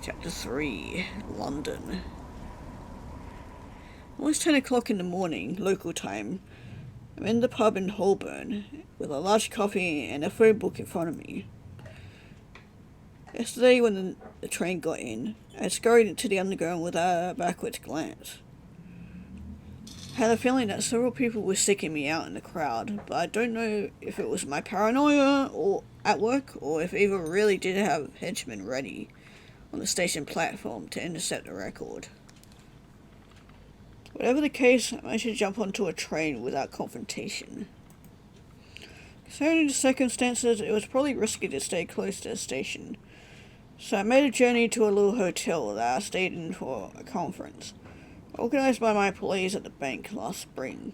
Chapter 3, London. Almost 10 o'clock in the morning, local time. I'm in the pub in Holborn, with a large coffee and a phone book in front of me. Yesterday, when the train got in, I scurried into the underground without a backward glance. I had a feeling that several people were seeking me out in the crowd, but I don't know if it was my paranoia or at work, or if Eva really did have henchmen ready on the station platform to intercept the record. Whatever the case, I managed to jump onto a train without confrontation. Considering the circumstances, it was probably risky to stay close to the station, so I made a journey to a little hotel that I stayed in for a conference, organised by my employees at the bank last spring.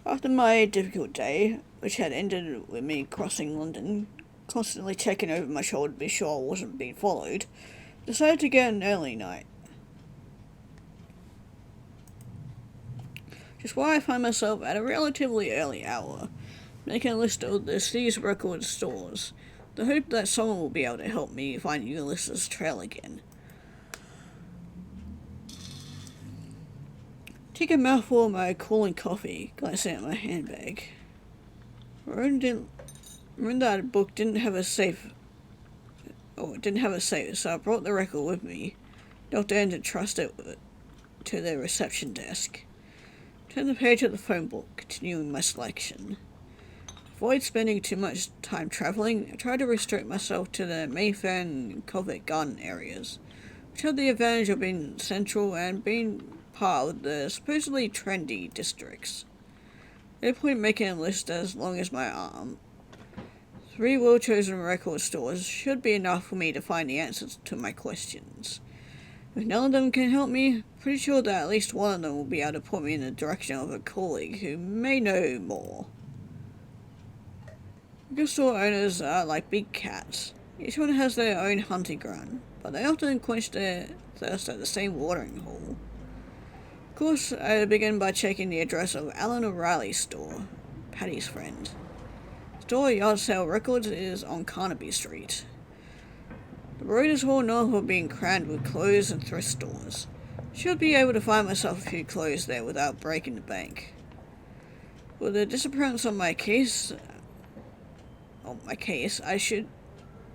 After my difficult day, which had ended with me crossing London, constantly checking over my shoulder to be sure I wasn't being followed, decided to get an early night. Just why I find myself at a relatively early hour, making a list of the city's record stores, the hope that someone will be able to help me find Ulysses' trail again. Take a mouthful of my cooling coffee, glancing at my handbag. Remember that the book didn't have a safe, so I brought the record with me, not daring to trust it to the reception desk. Turned the page of the phone book, continuing my selection. To avoid spending too much time travelling, I tried to restrict myself to the Mayfair and Covent Garden areas, which had the advantage of being central and being part of the supposedly trendy districts. No point making a list as long as my arm. 3 well-chosen record stores should be enough for me to find the answers to my questions. If none of them can help me, pretty sure that at least one of them will be able to point me in the direction of a colleague who may know more. Liquor store owners are like big cats. Each one has their own hunting ground, but they often quench their thirst at the same watering hole. Of course, I begin by checking the address of Alan O'Reilly's store, Patty's friend. Store Yard Sale Records is on Carnaby Street. The road is well known for being crammed with clothes and thrift stores. Should be able to find myself a few clothes there without breaking the bank. With the disappearance of my case,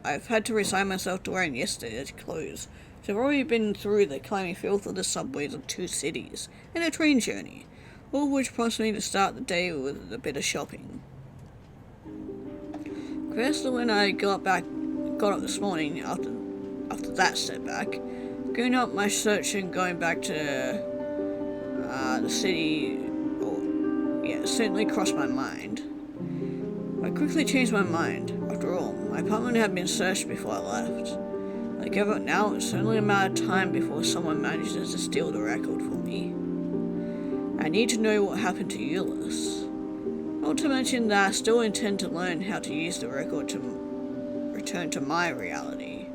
I've had to resign myself to wearing yesterday's clothes. So I've already been through the clammy filth of the subways of 2 cities, and a train journey, all of which prompts me to start the day with a bit of shopping. First, when I got up this morning after that setback, going up my search and going back to the city, certainly crossed my mind. I quickly changed my mind. After all, my apartment had been searched before I left. I give up now, it's only a matter of time before someone manages to steal the record from me. I need to know what happened to Ulysses. Not to mention that I still intend to learn how to use the record to return to my reality.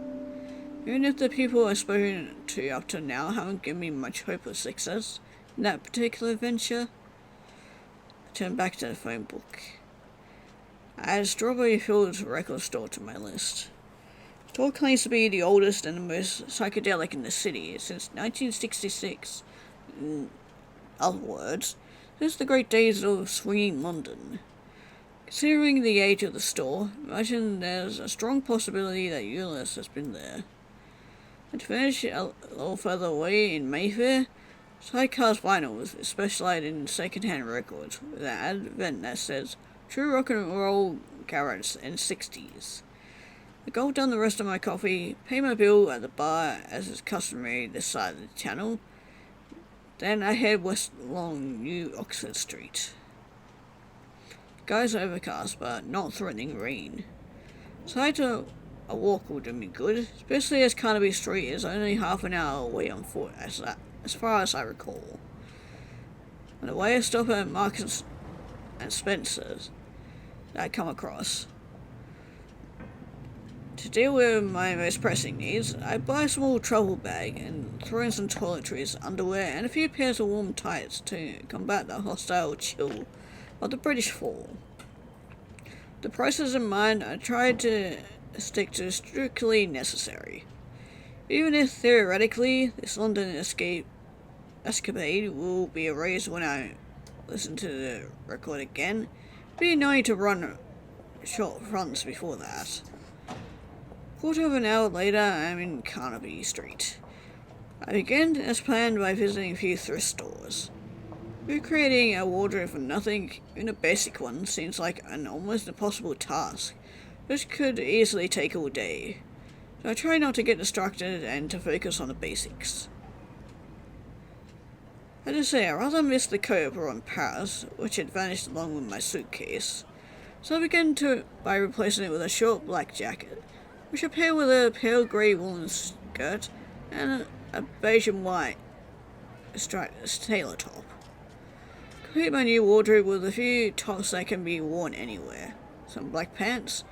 Even if the people I've spoken to up to now haven't given me much hope of success in that particular venture, I turn back to the phone book. I add Strawberry Fields record store to my list. The store claims to be the oldest and the most psychedelic in the city since 1966. In other words, since the great days of swinging London. Considering the age of the store, imagine there's a strong possibility that Ulysses has been there. And to finish a little further away in Mayfair, Sidecars Vinyl specialized in second-hand records with an advent that says True Rock and Roll Garage in 60s. I gulp down the rest of my coffee, pay my bill at the bar as is customary this side of the channel. Then I head west along New Oxford Street. Skies overcast, but not threatening rain. A walk would do me good, especially as Carnaby Street is only half an hour away on foot, as far as I recall. On the way, I stop at Marks and Spencer's that I come across. To deal with my most pressing needs, I buy a small travel bag and throw in some toiletries, underwear, and a few pairs of warm tights to combat the hostile chill of the British fall. The prices in mind, I tried to stick to strictly necessary. Even if theoretically this London escapade will be erased when I listen to the record again, be annoying to run short fronts before that. Quarter of an hour later, I'm in Carnaby Street. I begin as planned by visiting a few thrift stores. Recreating a wardrobe from nothing, even a basic one, seems like an almost impossible task, which could easily take all day. So I try not to get distracted and to focus on the basics. I just say I rather missed the coat I brought in Paris, which had vanished along with my suitcase. So I began by replacing it with a short black jacket, which I paired with a pale grey woolen skirt and a beige and white striped tailor top. Complete my new wardrobe with a few tops that can be worn anywhere, some black pants,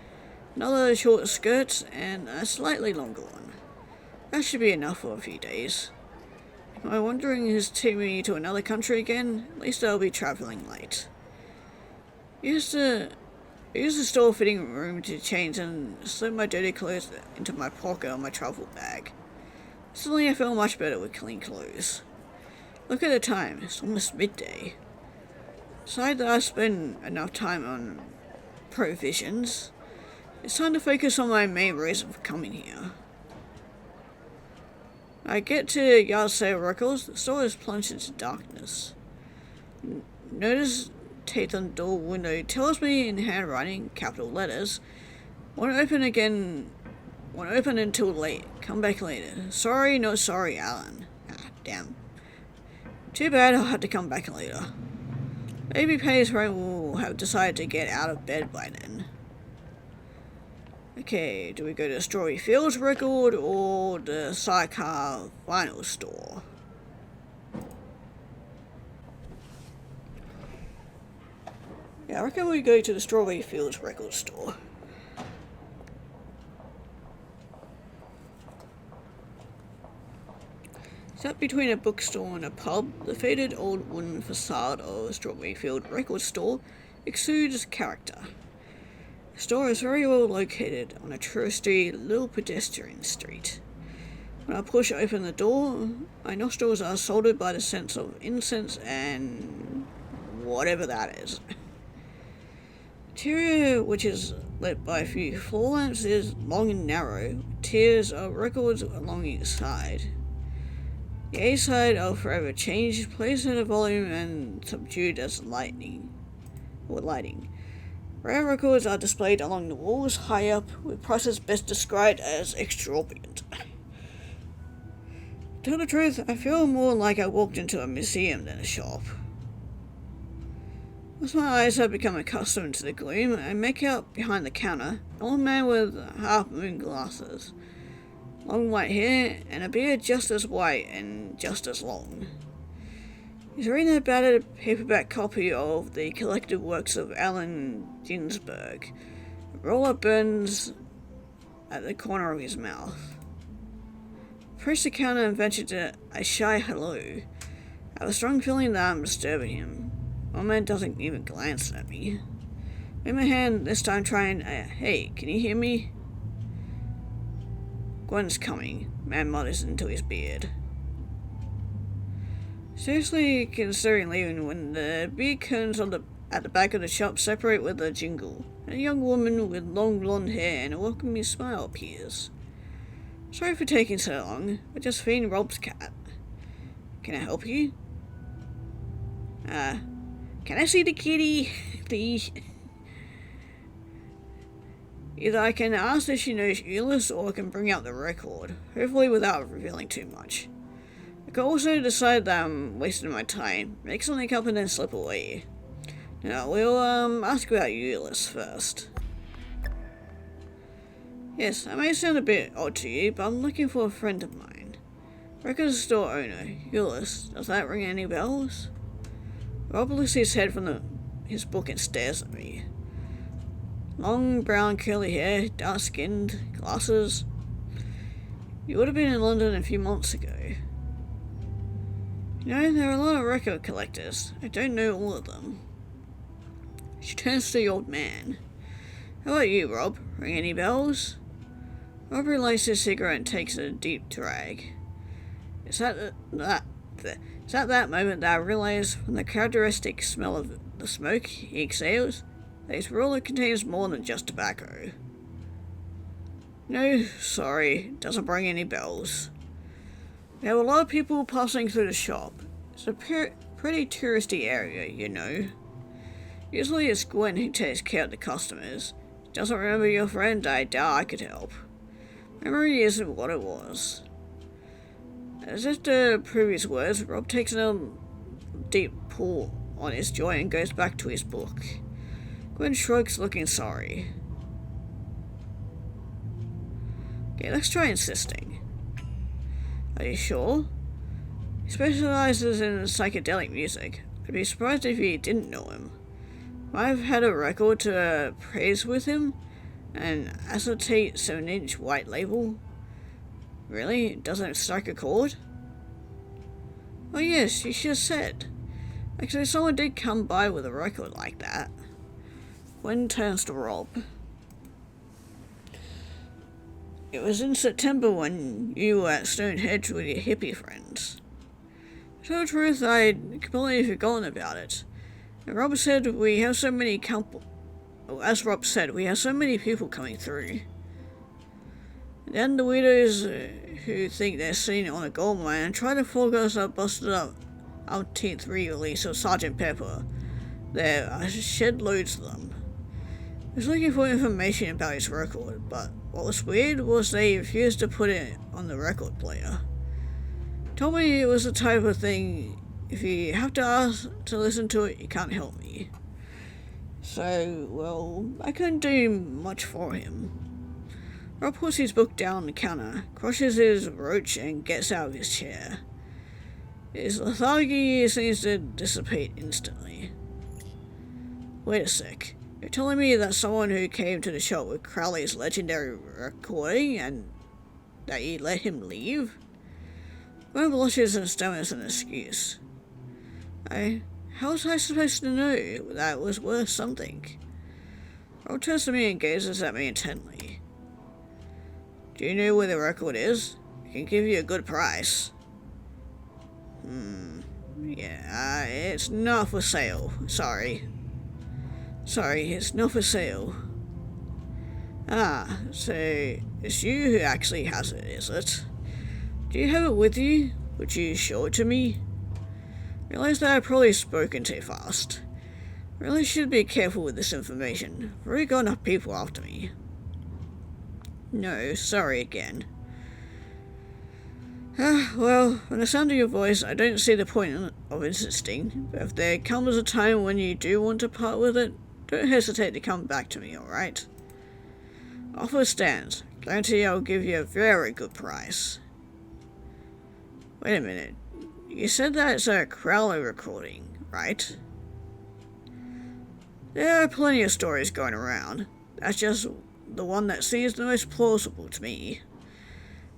another short skirt, and a slightly longer one. That should be enough for a few days. If my wandering has taken me to another country again, at least I'll be travelling late. I used the store fitting room to change and slip my dirty clothes into my pocket on my travel bag. Suddenly I feel much better with clean clothes. Look at the time, it's almost midday. Aside that I spend enough time on provisions, it's time to focus on my main reason for coming here. I get to Yard Sale Records, the store is plunged into darkness. Notice tape on the door window tells me in handwriting, capital letters, won't open until late. Come back later. Sorry, no sorry, Alan. Ah, damn. Too bad I'll have to come back later. Maybe Pay's friend will have decided to get out of bed by then. Okay, do we go to Strawberry Fields Record or the Sidecar Vinyl Store? Yeah, I reckon we go to the Strawberry Fields Record Store. Set between a bookstore and a pub, the faded old wooden facade of Strawberry Field Record Store exudes character. The store is very well located on a touristy little pedestrian street. When I push open the door, my nostrils are assaulted by the sense of incense and whatever that is. The interior, which is lit by a few floor lamps, is long and narrow, with tiers of records along each side. The A side of Forever Changed plays at a volume and subdued as lighting. Rare records are displayed along the walls high up, with prices best described as exorbitant. To tell the truth, I feel more like I walked into a museum than a shop. As my eyes have become accustomed to the gloom, I make out behind the counter an old man with half-moon glasses, long white hair, and a beard just as white and just as long. He's reading a battered paperback copy of the collected works of Allen Ginsberg. A roller burns at the corner of his mouth. I approach the counter and venture to a shy hello. I have a strong feeling that I'm disturbing him. One man doesn't even glance at me. In my hand, this time trying, hey, can you hear me? Gwen's coming, man mutters into his beard. Seriously considering leaving when the beer curtains at the back of the shop separate with a jingle, and a young woman with long blonde hair and a welcoming smile appears. Sorry for taking so long, I just found Rob's cat. Can I help you? Can I see the kitty, please? Either I can ask if she knows Euless, or I can bring out the record, hopefully without revealing too much. I can also decide that I'm wasting my time, make something up and then slip away. Now, we'll ask about Euless first. Yes, I may sound a bit odd to you, but I'm looking for a friend of mine. Record store owner, Euless, does that ring any bells? Rob lifts his head from his book and stares at me. Long brown curly hair, dark skinned, glasses. You would have been in London a few months ago. You know, there are a lot of record collectors. I don't know all of them. She turns to the old man. How about you, Rob? Ring any bells? Robert lights his cigarette and takes a deep drag. It's at that moment that I realize, from the characteristic smell of the smoke he exhales, that his roller contains more than just tobacco. No, sorry, doesn't ring any bells. We have a lot of people passing through the shop. It's a pretty touristy area, you know. Usually it's Gwen who takes care of the customers. Doesn't remember your friend, I doubt I could help. Memory isn't what it was. As if to prove his words, Rob takes a deep pull on his joint and goes back to his book. Gwen shrugs, looking sorry. Okay, let's try insisting. Are you sure? He specializes in psychedelic music. I'd be surprised if you didn't know him. Might have had a record to praise with him. An acetate 7-inch white label. Really? It doesn't strike a chord? Oh yes, you should have said. Actually, someone did come by with a record like that. Gwen turns to Rob. It was in September when you were at Stonehenge with your hippie friends. To tell the truth, I'd completely forgotten about it. And Rob said we have so many as Rob said, we have so many people coming through. And then the weirdos who think they're sitting on a gold mine and try to flog us a busted up 18th re-release of Sgt. Pepper. There are shed loads of them. I was looking for information about his record, but what was weird was they refused to put it on the record player. Told me it was the type of thing, if you have to ask to listen to it, you can't help me. So, well, I couldn't do much for him. Rob puts his book down on the counter, crushes his roach, and gets out of his chair. His lethargy seems to dissipate instantly. Wait a sec. You're telling me that someone who came to the shop with Crowley's legendary recording and that you let him leave? Gwen blushes and stammers an excuse. How was I supposed to know that it was worth something? Rob turns to me and gazes at me intently. Do you know where the record is? I can give you a good price. Yeah, it's not for sale. Sorry, it's not for sale. Ah, so it's you who actually has it, is it? Do you have it with you? Would you show it to me? Realize that I've probably spoken too fast. Really should be careful with this information. I've already got enough people after me. No, sorry again. Well, from the sound of your voice, I don't see the point of insisting, but if there comes a time when you do want to part with it, don't hesitate to come back to me, alright? Offer stands. Guarantee I'll give you a very good price. Wait a minute. You said that it's a Crowley recording, right? There are plenty of stories going around. That's just the one that seems the most plausible to me.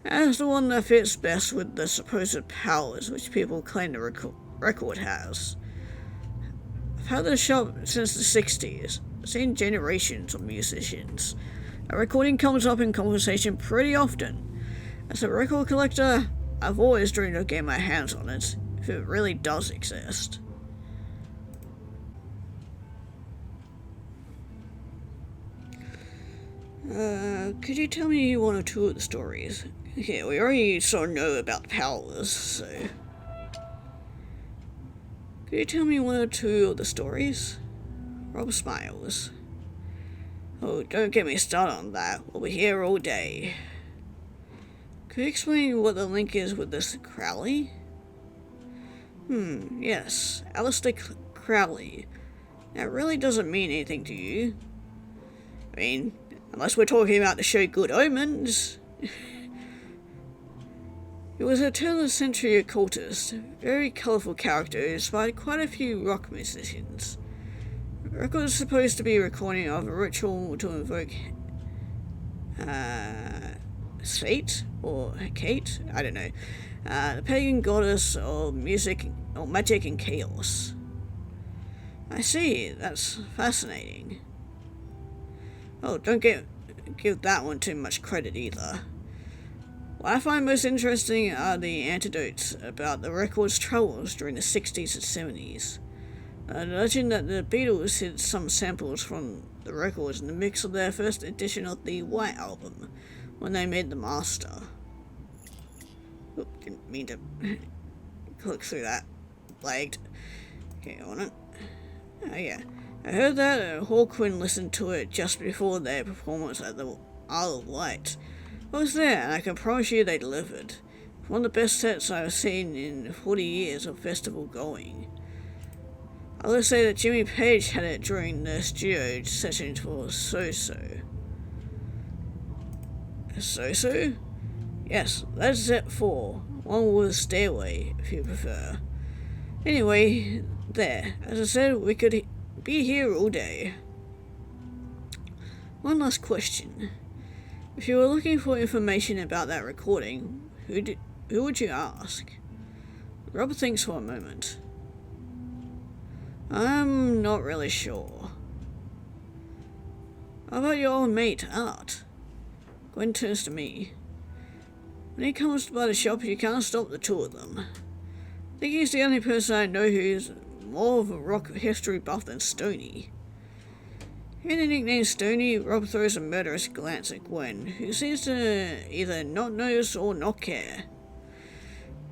As the one that fits best with the supposed powers which people claim the record has. I've had the shop since the 60s. I've seen generations of musicians. A recording comes up in conversation pretty often. As a record collector, I've always dreamed of getting my hands on it, if it really does exist. Could you tell me one or two of the stories? Okay, we already sort of know about the powers, so... Could you tell me one or two of the stories? Rob smiles. Oh, don't get me started on that. We'll be here all day. Could you explain what the link is with this Crowley? Yes. Aleister Crowley. That really doesn't mean anything to you. I mean, unless we're talking about the show Good Omens. He was a turn-of-the-century occultist, a very colourful character who inspired quite a few rock musicians. The record is supposed to be a recording of a ritual to invoke Sate or Kate, I don't know, the pagan goddess of music or magic and chaos. I see, that's fascinating. Oh, don't get give that one too much credit either. What I find most interesting are the anecdotes about the record's troubles during the 60s and 70s. The legend that the Beatles hid some samples from the records in the mix of their first edition of the White Album when they made the master. Oop, didn't mean to click through that. Lagged. Okay, on it. Oh yeah. I heard that Hawkwind listened to it just before their performance at the Isle of Wight. I was there, and I can promise you they delivered. One of the best sets I've seen in 40 years of festival going. I will say that Jimmy Page had it during the studio sessions for So So. So So? Yes, that's set 4. One with Stairway, if you prefer. Anyway, there. As I said, we could be here all day. One last question. If you were looking for information about that recording, who would you ask? Robert thinks for a moment. I'm not really sure. How about your old mate, Art? Gwen turns to me. When he comes by the shop, you can't stop the two of them. I think he's the only person I know who's more of a rock history buff than Stoney. Hearing the nickname Stoney, Rob throws a murderous glance at Gwen, who seems to either not notice or not care.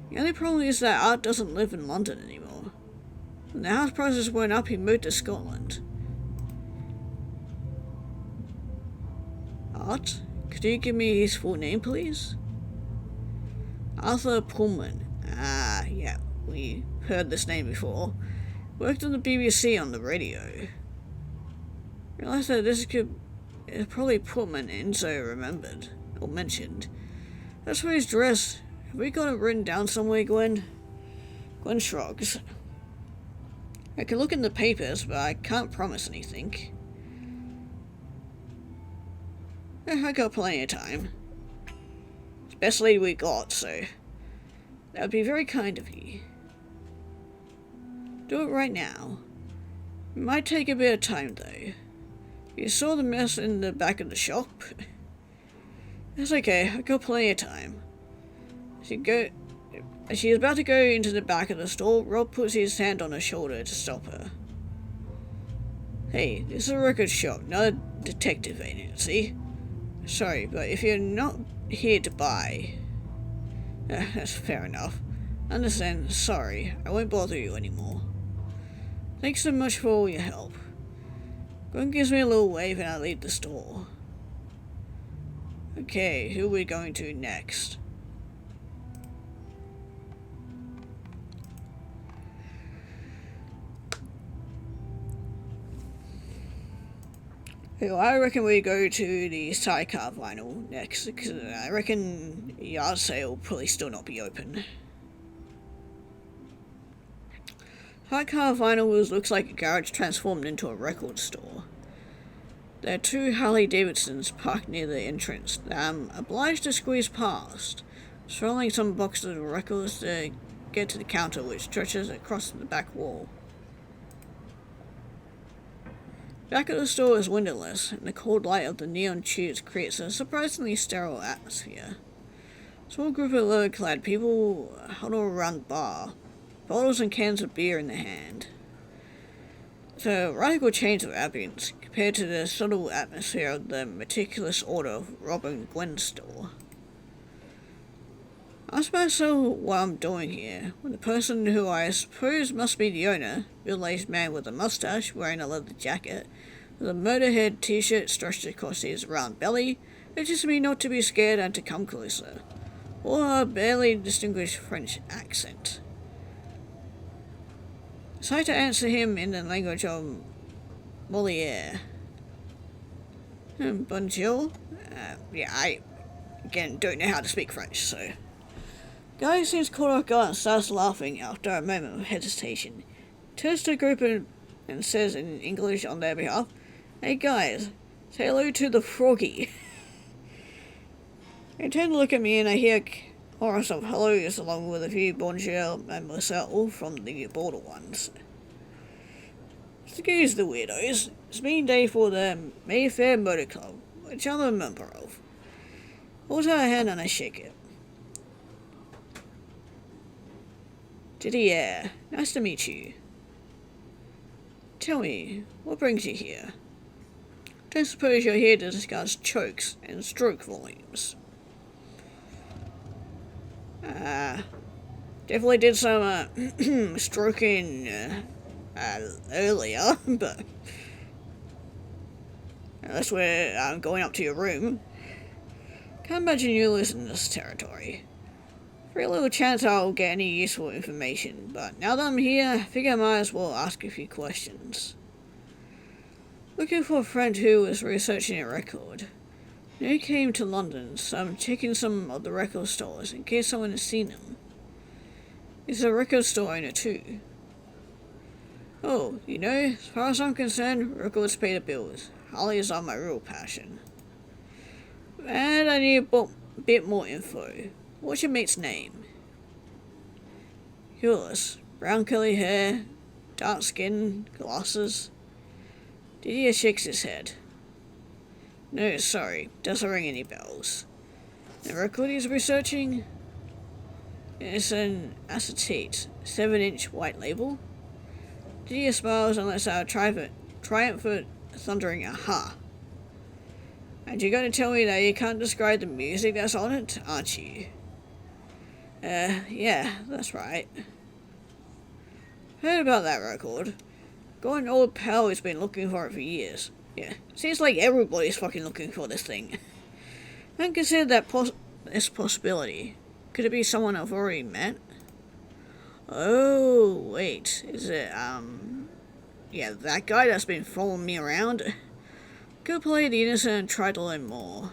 The only problem is that Art doesn't live in London anymore. When the house prices went up, he moved to Scotland. Art? Could you give me his full name, please? Arthur Pullman. Ah, yeah, we heard this name before. Worked on the BBC on the radio. Realised that this could probably Pullman Enzo remembered, or mentioned. That's where he's dressed. Have we got it written down somewhere, Gwen? Gwen shrugs. I can look in the papers, but I can't promise anything. I got plenty of time. It's the best lead we got, so that would be very kind of you. Do it right now. It might take a bit of time, though. You saw the mess in the back of the shop? It's okay, I've got plenty of time. As she is about to go into the back of the store, Rob puts his hand on her shoulder to stop her. Hey, this is a record shop, not a detective agency. Sorry, but if you're not here to buy... that's fair enough. Understand, sorry, I won't bother you anymore. Thanks so much for all your help. Gwen gives me a little wave and I leave the store. Okay, who are we going to next? Well, I reckon we go to the Sidecar Vinyl next, because I reckon yard sale will probably still not be open. Sidecar Vinyl looks like a garage transformed into a record store. There are two Harley Davidsons parked near the entrance that I'm obliged to squeeze past, swirling some boxes of records to get to the counter which stretches across the back wall. Back of the store is windowless, and the cold light of the neon tubes creates a surprisingly sterile atmosphere. A small group of leather-clad people huddle around the bar, bottles and cans of beer in their hand. It's a radical change of ambience compared to the subtle atmosphere of the meticulous order of Rob and Gwen's store. I ask myself what I'm doing here, when the person who I suppose must be the owner, middle-aged man with a mustache wearing a leather jacket, with a Motorhead t-shirt stretched across his round belly, urges me not to be scared and to come closer, or a barely distinguished French accent. I decide to answer him in the language of Moliere. Bonjour? I, again, don't know how to speak French, so... Guy seems caught off guard and starts laughing after a moment of hesitation. Turns to the group and says in English on their behalf, "Hey guys, say hello to the froggy." They turn to look at me and I hear chorus of hellos along with a few bonjour mademoiselle, all from the border ones. Excuse the weirdos. It's meeting day for the Mayfair Motor Club. which I'm a member of. Hold her hand and I shake it. Didier, nice to meet you. Tell me, what brings you here? Don't suppose you're here to discuss chokes and stroke volumes. Definitely did some stroking earlier, but unless we're going up to your room, can't imagine you losing this territory. Very little chance I'll get any useful information, but now that I'm here, I figure I might as well ask a few questions. Looking for a friend who was researching a record. He came to London, so I'm checking some of the record stores in case someone has seen him. He's a record store owner too. Oh, you know, as far as I'm concerned, records pay the bills. Harleys are my real passion. And I need a bit more info. What's your mate's name? Yours. Brown curly hair, dark skin, glasses. Didier shakes his head. No, sorry, doesn't ring any bells. The record he's researching? It's an acetate, 7-inch white label. Didier smiles and lets out a triumphant, thundering aha. And you're going to tell me that you can't describe the music that's on it, aren't you? Yeah, that's right. Heard about that record. Got an old pal who's been looking for it for years. Yeah, seems like everybody's fucking looking for this thing. I hadn't considered this possibility. Could it be someone I've already met? Oh, wait, is it, yeah, that guy that's been following me around? Could play the innocent and try to learn more.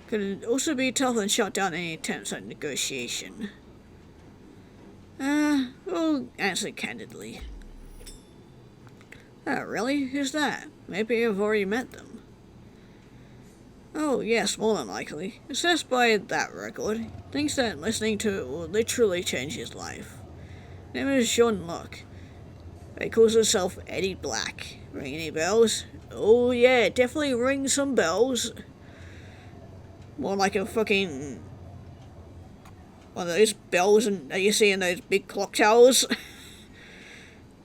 Could also be tough and shut down any attempts at negotiation. We'll answer candidly. Oh, really? Who's that? Maybe I've already met them. Oh, yes, more than likely. Obsessed by that record. Thinks that listening to it will literally change his life. Name is Sean Locke. He calls himself Eddie Black. Ring any bells? Oh yeah, definitely ring some bells. More like a fucking one of those bells that you see in those big clock towers.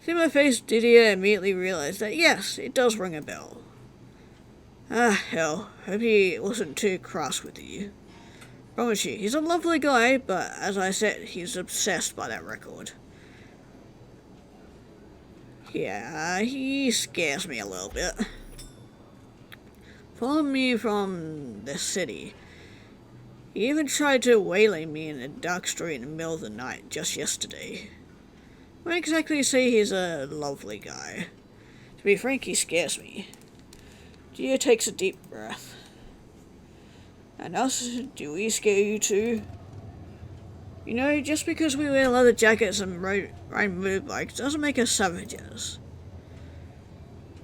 See my face, Didier immediately realized that yes, it does ring a bell. Ah, hell, hope he wasn't too cross with you. Promise you, he's a lovely guy, but as I said, he's obsessed by that record. Yeah, he scares me a little bit. Followed me from the city. He even tried to waylay me in a dark street in the middle of the night just yesterday. I wouldn't exactly say he's a lovely guy. To be frank, he scares me. Gio takes a deep breath. And us, do we scare you too? You know, just because we wear leather jackets and ride motorbikes doesn't make us savages.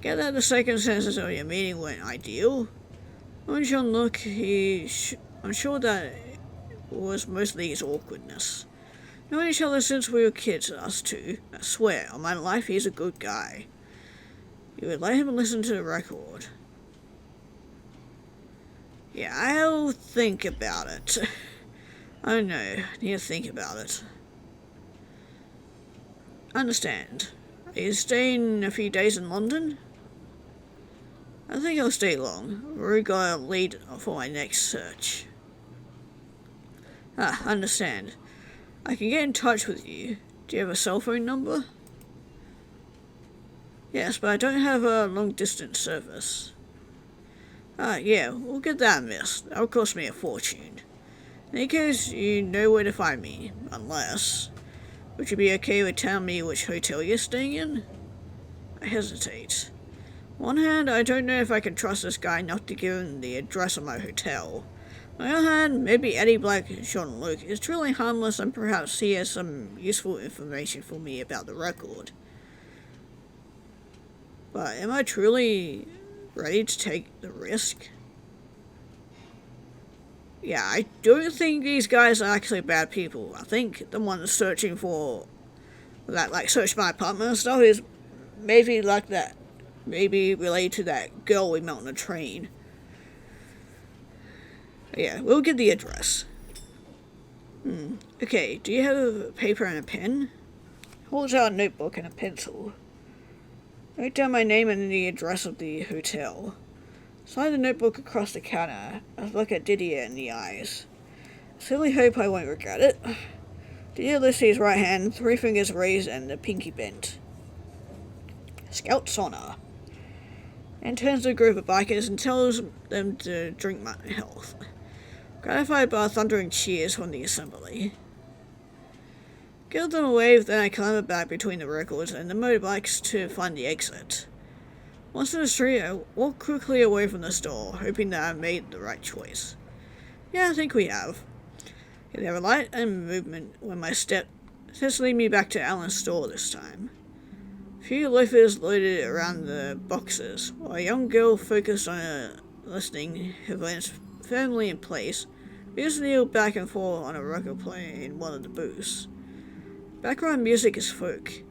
Get that the circumstances of your meeting weren't ideal. When John looked, I'm sure that it was mostly his awkwardness. Known each other since we were kids, us two. I swear, on my life, he's a good guy. You would let him listen to the record. Yeah, I'll think about it. I don't know, I need to think about it. Understand. Are you staying a few days in London? I think I'll stay long. We've got a lead for my next search. Ah, understand. I can get in touch with you. Do you have a cell phone number? Yes, but I don't have a long-distance service. Ah, yeah, we'll get that, miss. That'll cost me a fortune. In any case, you know where to find me. Unless... Would you be okay with telling me which hotel you're staying in? I hesitate. On one hand, I don't know if I can trust this guy enough to give him the address of my hotel. On the other hand, maybe Eddie Black and Sean Luke is truly harmless and perhaps he has some useful information for me about the record. But am I truly ready to take the risk? Yeah, I don't think these guys are actually bad people. I think the ones searching for that, like, search my apartment and stuff is maybe like that. Maybe related to that girl we met on the train. Yeah, we'll get the address. Okay, do you have a paper and a pen? Holds out a notebook and a pencil. Write down my name and the address of the hotel. Slide the notebook across the counter. I look at Didier in the eyes. Silly hope I won't regret it. Didier lifts his right hand, 3 fingers raised and the pinky bent. Scout's honor. And turns to a group of bikers and tells them to drink my health. Gratified by thundering cheers from the assembly. Give them a wave, then I clamber back between the records and the motorbikes to find the exit. Once in the street, I walk quickly away from the store, hoping that I've made the right choice. Yeah, I think we have. There were light and movement when my steps lead me back to Alan's store this time. A few loafers loaded around the boxes, while a young girl focused on listening, her glance firmly in place, begins to kneel back and forth on a record player in one of the booths. Background music is folk, a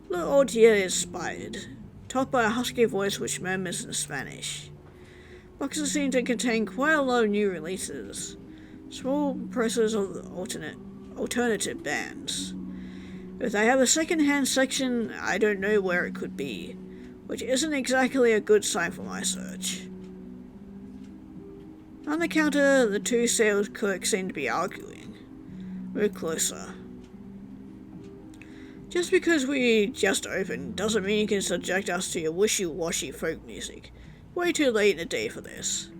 little old yet inspired, topped by a husky voice which murmurs in Spanish. Boxes seem to contain quite a lot of new releases, small presses of alternative bands. If they have a second-hand section, I don't know where it could be, which isn't exactly a good sign for my search. On the counter, the 2 sales clerks seem to be arguing. Move closer. Just because we just opened doesn't mean you can subject us to your wishy-washy folk music. Way too late in the day for this.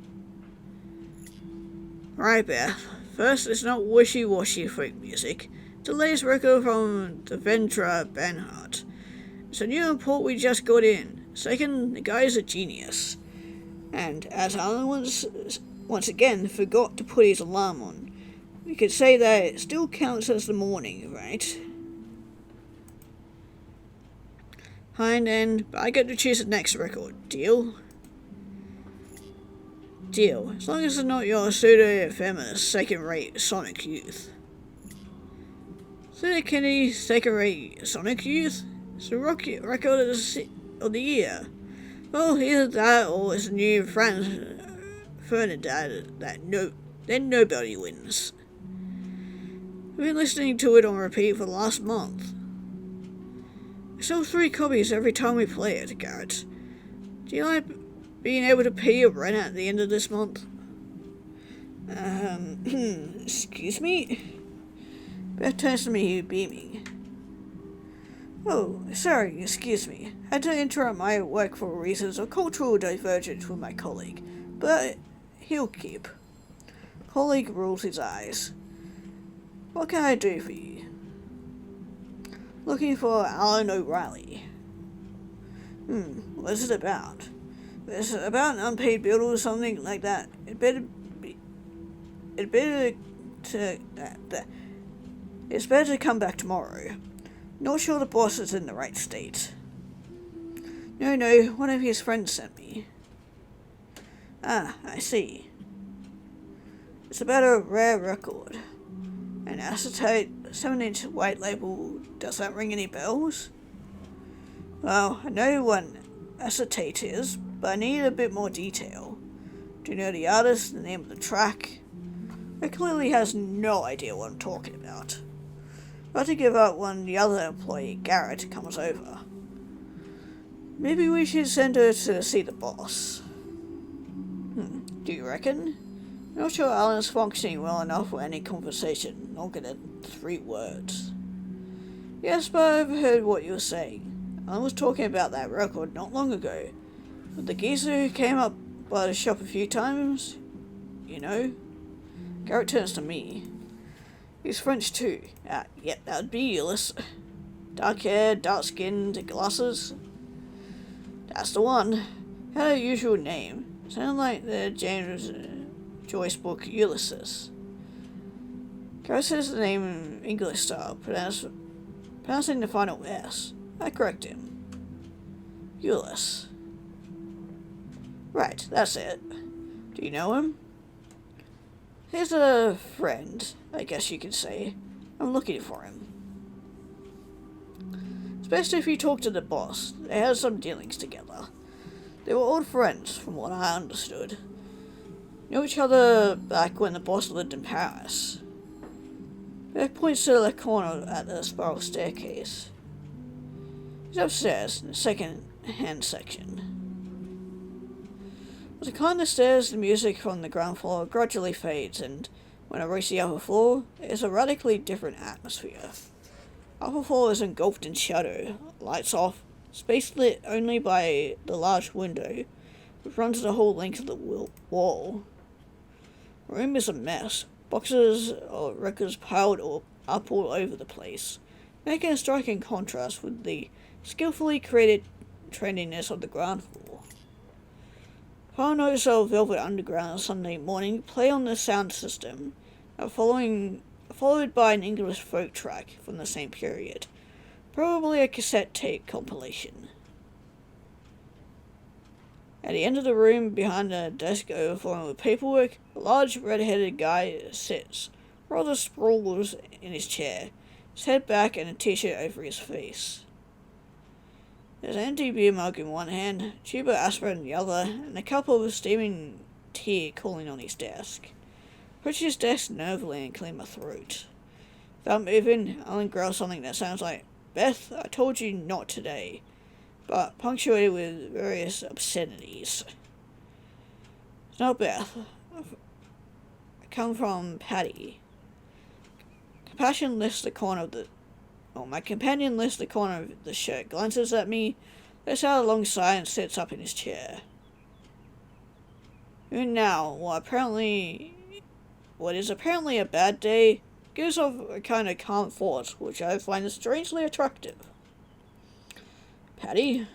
Right, Beth. First, it's not wishy-washy folk music. It's the latest record from the Vendra Banhart. It's a new import we just got in. Second, the guy is a genius. And as Alan once again forgot to put his alarm on, we could say that it still counts as the morning, right? Fine then, but I get to choose the next record. Deal? Deal, as long as it's not your pseudo-feminist second-rate Sonic Youth. Sleater Kinney, second-rate Sonic Youth? It's the record of the year. Well, either that or it's a new Fernandad then nobody wins. We've been listening to it on repeat for the last month. We sell 3 copies every time we play it, Garrett. Do you like being able to pay your rent at the end of this month? Excuse me? Beth turns to me, beaming. Oh, sorry, excuse me. Had to interrupt my work for reasons of cultural divergence with my colleague, but he'll keep. Colleague rolls his eyes. What can I do for you? Looking for Alan O'Reilly. What's it about? It's about an unpaid bill or something like that. It's better to come back tomorrow. Not sure the boss is in the right state. No, one of his friends sent me. Ah, I see. It's about a rare record. An acetate 7-inch white label. Does that ring any bells? Well, I know what acetate is, but I need a bit more detail. Do you know the artist, the name of the track? It clearly has no idea what I'm talking about. About to give up when the other employee, Garrett, comes over. Maybe we should send her to see the boss. Do you reckon? I'm not sure Alan's functioning well enough for any conversation longer than 3 words. Yes, but I've heard what you were saying. Alan was talking about that record not long ago. With the geezer who came up by the shop a few times, you know? Garrett turns to me. He's French too. Yeah, that'd be Ulysses. Dark hair, dark skin, glasses. That's the one. Had a usual name. Sounded like the James Joyce book Ulysses. Garrett says the name in English style, pronouncing the final S. I correct him. Ulysses. Right, that's it. Do you know him? He's a friend, I guess you could say. I'm looking for him. It's best if you talk to the boss. They had some dealings together. They were old friends, from what I understood. Knew each other back when the boss lived in Paris. Beth points to the corner at the spiral staircase. He's upstairs, in the second-hand section. As I climb the stairs, the music from the ground floor gradually fades, and when I reach the upper floor, it is a radically different atmosphere. Upper floor is engulfed in shadow, lights off, space lit only by the large window, which runs the whole length of the wall. The room is a mess. Boxes or records piled up all over the place, making a striking contrast with the skillfully created trendiness of the ground floor. Final notes of Velvet Underground Sunday morning play on the sound system, followed by an English folk track from the same period, probably a cassette tape compilation. At the end of the room, behind a desk overflowing with paperwork, a large red-headed guy sits, rather sprawls in his chair, his head back and a t-shirt over his face. There's an empty beer mug in one hand, tuber aspirin in the other, and a cup of steaming tea cooling on his desk. Push his desk nervously and clear my throat. Without moving, Alan growls something that sounds like, "Beth, I told you not today," but punctuated with various obscenities. It's not Beth. I come from Patty. My companion lifts the corner of the shirt, glances at me, lets out a long sigh, and sits up in his chair. Who now, what is apparently a bad day, gives off a kind of calm force, which I find strangely attractive. Patty?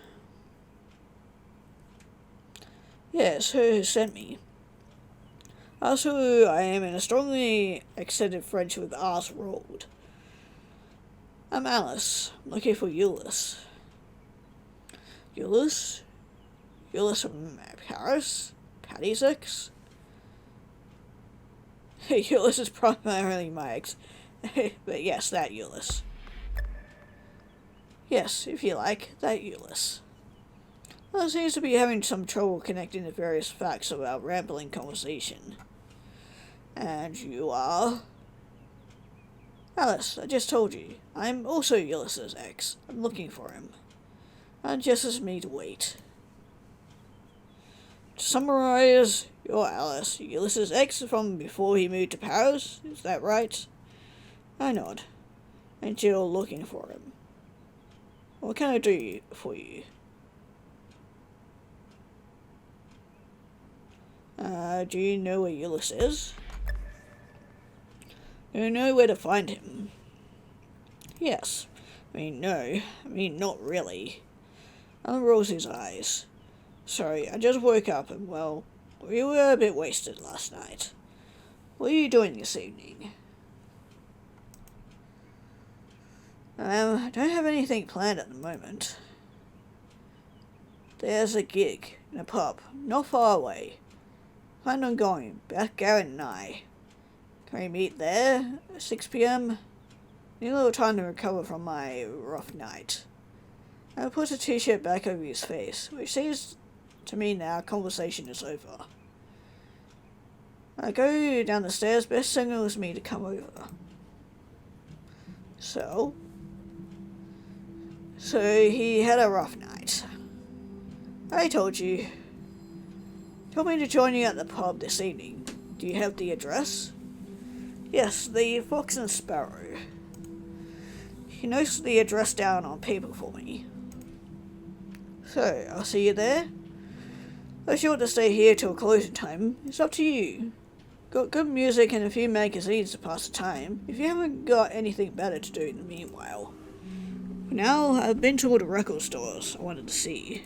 Yes, who sent me? Ask who I am in a strongly accented French with R's rolled. I'm Alice. I'm looking for Euless. Euless? Euless from Paris? Patty's ex? Euless is primarily my ex. But yes, that Euless. Yes, if you like, that Euless. Well, seems to be having some trouble connecting the various facts of our rambling conversation. And you are? Alice, I just told you. I'm also Euless's ex. I'm looking for him. And just as me to wait. To summarize, you're Alice, Euless's ex from before he moved to Paris, is that right? I nod. And you're looking for him. What can I do for you? Do you know where Euless is? Do you know where to find him? Yes. No. Not really. Alan rolls his eyes. Sorry, I just woke up and, well, we were a bit wasted last night. What are you doing this evening? I don't have anything planned at the moment. There's a gig in a pub, not far away. Plan on going, Beth, Garrett and I. Can we meet there at 6 p.m? Need a little time to recover from my rough night. I put a t-shirt back over his face, which seems to me now conversation is over. I go down the stairs, Beth signals me to come over. So he had a rough night. I told you. Told me to join you at the pub this evening. Do you have the address? Yes, the Fox and Sparrow. He notes the address down on paper for me. So, I'll see you there. If you want to stay here till closing time, it's up to you. Got good music and a few magazines to pass the time, if you haven't got anything better to do in the meanwhile. For now, I've been to all the record stores I wanted to see.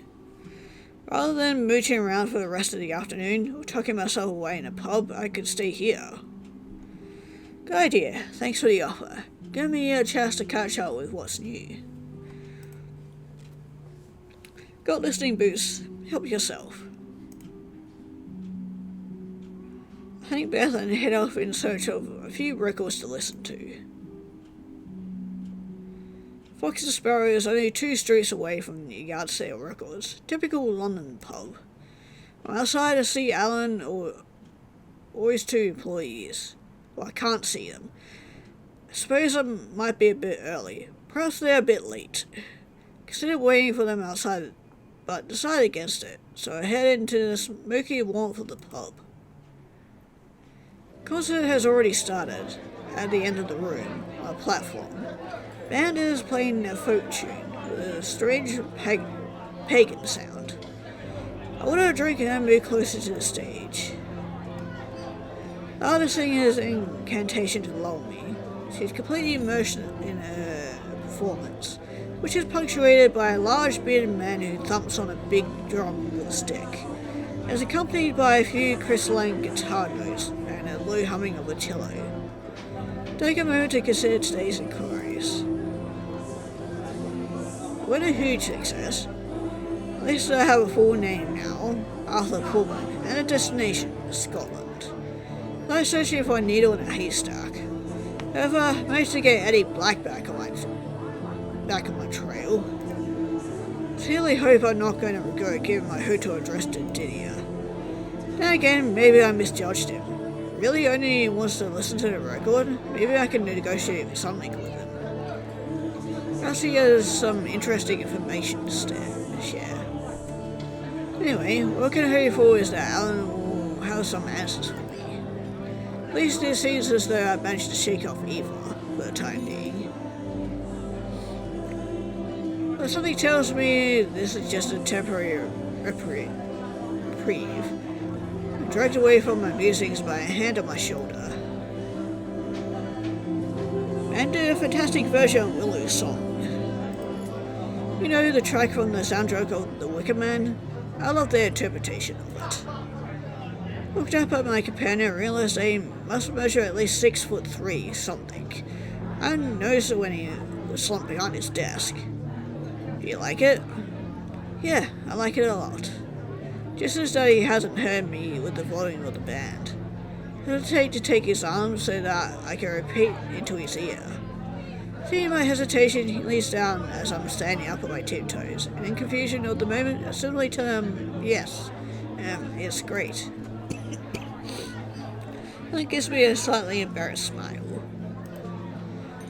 Rather than mooching around for the rest of the afternoon, or tucking myself away in a pub, I could stay here. Good idea, thanks for the offer. Give me a chance to catch up with what's new. Got listening boots, help yourself. I thank Beth and head off in search of a few records to listen to. Fox and Sparrow is only 2 streets away from the Yard Sale Records, typical London pub. I'm outside to see Alan or or his two employees. Well, I can't see them. I suppose I might be a bit early. Perhaps they're a bit late. Considered waiting for them outside, but decided against it, so I head into the smoky warmth of the pub. Concert has already started at the end of the room, on a platform. Band is playing a folk tune with a strange pagan sound. I order a drink and move closer to the stage. The artist singing his incantation to lull me. She's completely immersed in her performance, which is punctuated by a large bearded man who thumps on a big drum with a stick. It is accompanied by a few crystalline guitar notes and a low humming of a cello. Take a moment to consider today's inquiries. When a huge success, at least I have a full name now, Arthur Pullman, and a destination, Scotland. I'm searching for a needle in a haystack. However, I managed to get Eddie Black back on my trail. Sincerely hope I'm not going to regret giving my hotel address to Didier. Then again, maybe I misjudged him. Really only wants to listen to the record? Maybe I can negotiate something with him. Perhaps he has some interesting information to share. Anyway, what can I hope for is that Alan will have some answers for me. At least it seems as though I've managed to shake off Eva for the time being. But something tells me this is just a temporary reprieve. I'm dragged away from my musings by a hand on my shoulder. And a fantastic version of Willow's song. You know, the track from the soundtrack of The Wicker Man? I love their interpretation of it. Looked up at my companion and realized they must measure at least 6'3" something. I noticed it when he was slumped behind his desk. Do you like it? Yeah, I like it a lot. Just as though he hasn't heard me with the volume of the band. I hesitate to take his arm so that I can repeat into his ear. Seeing my hesitation, he leans down as I'm standing up on my tiptoes, and in confusion of the moment, I simply tell him, yes, it's great. That gives me a slightly embarrassed smile.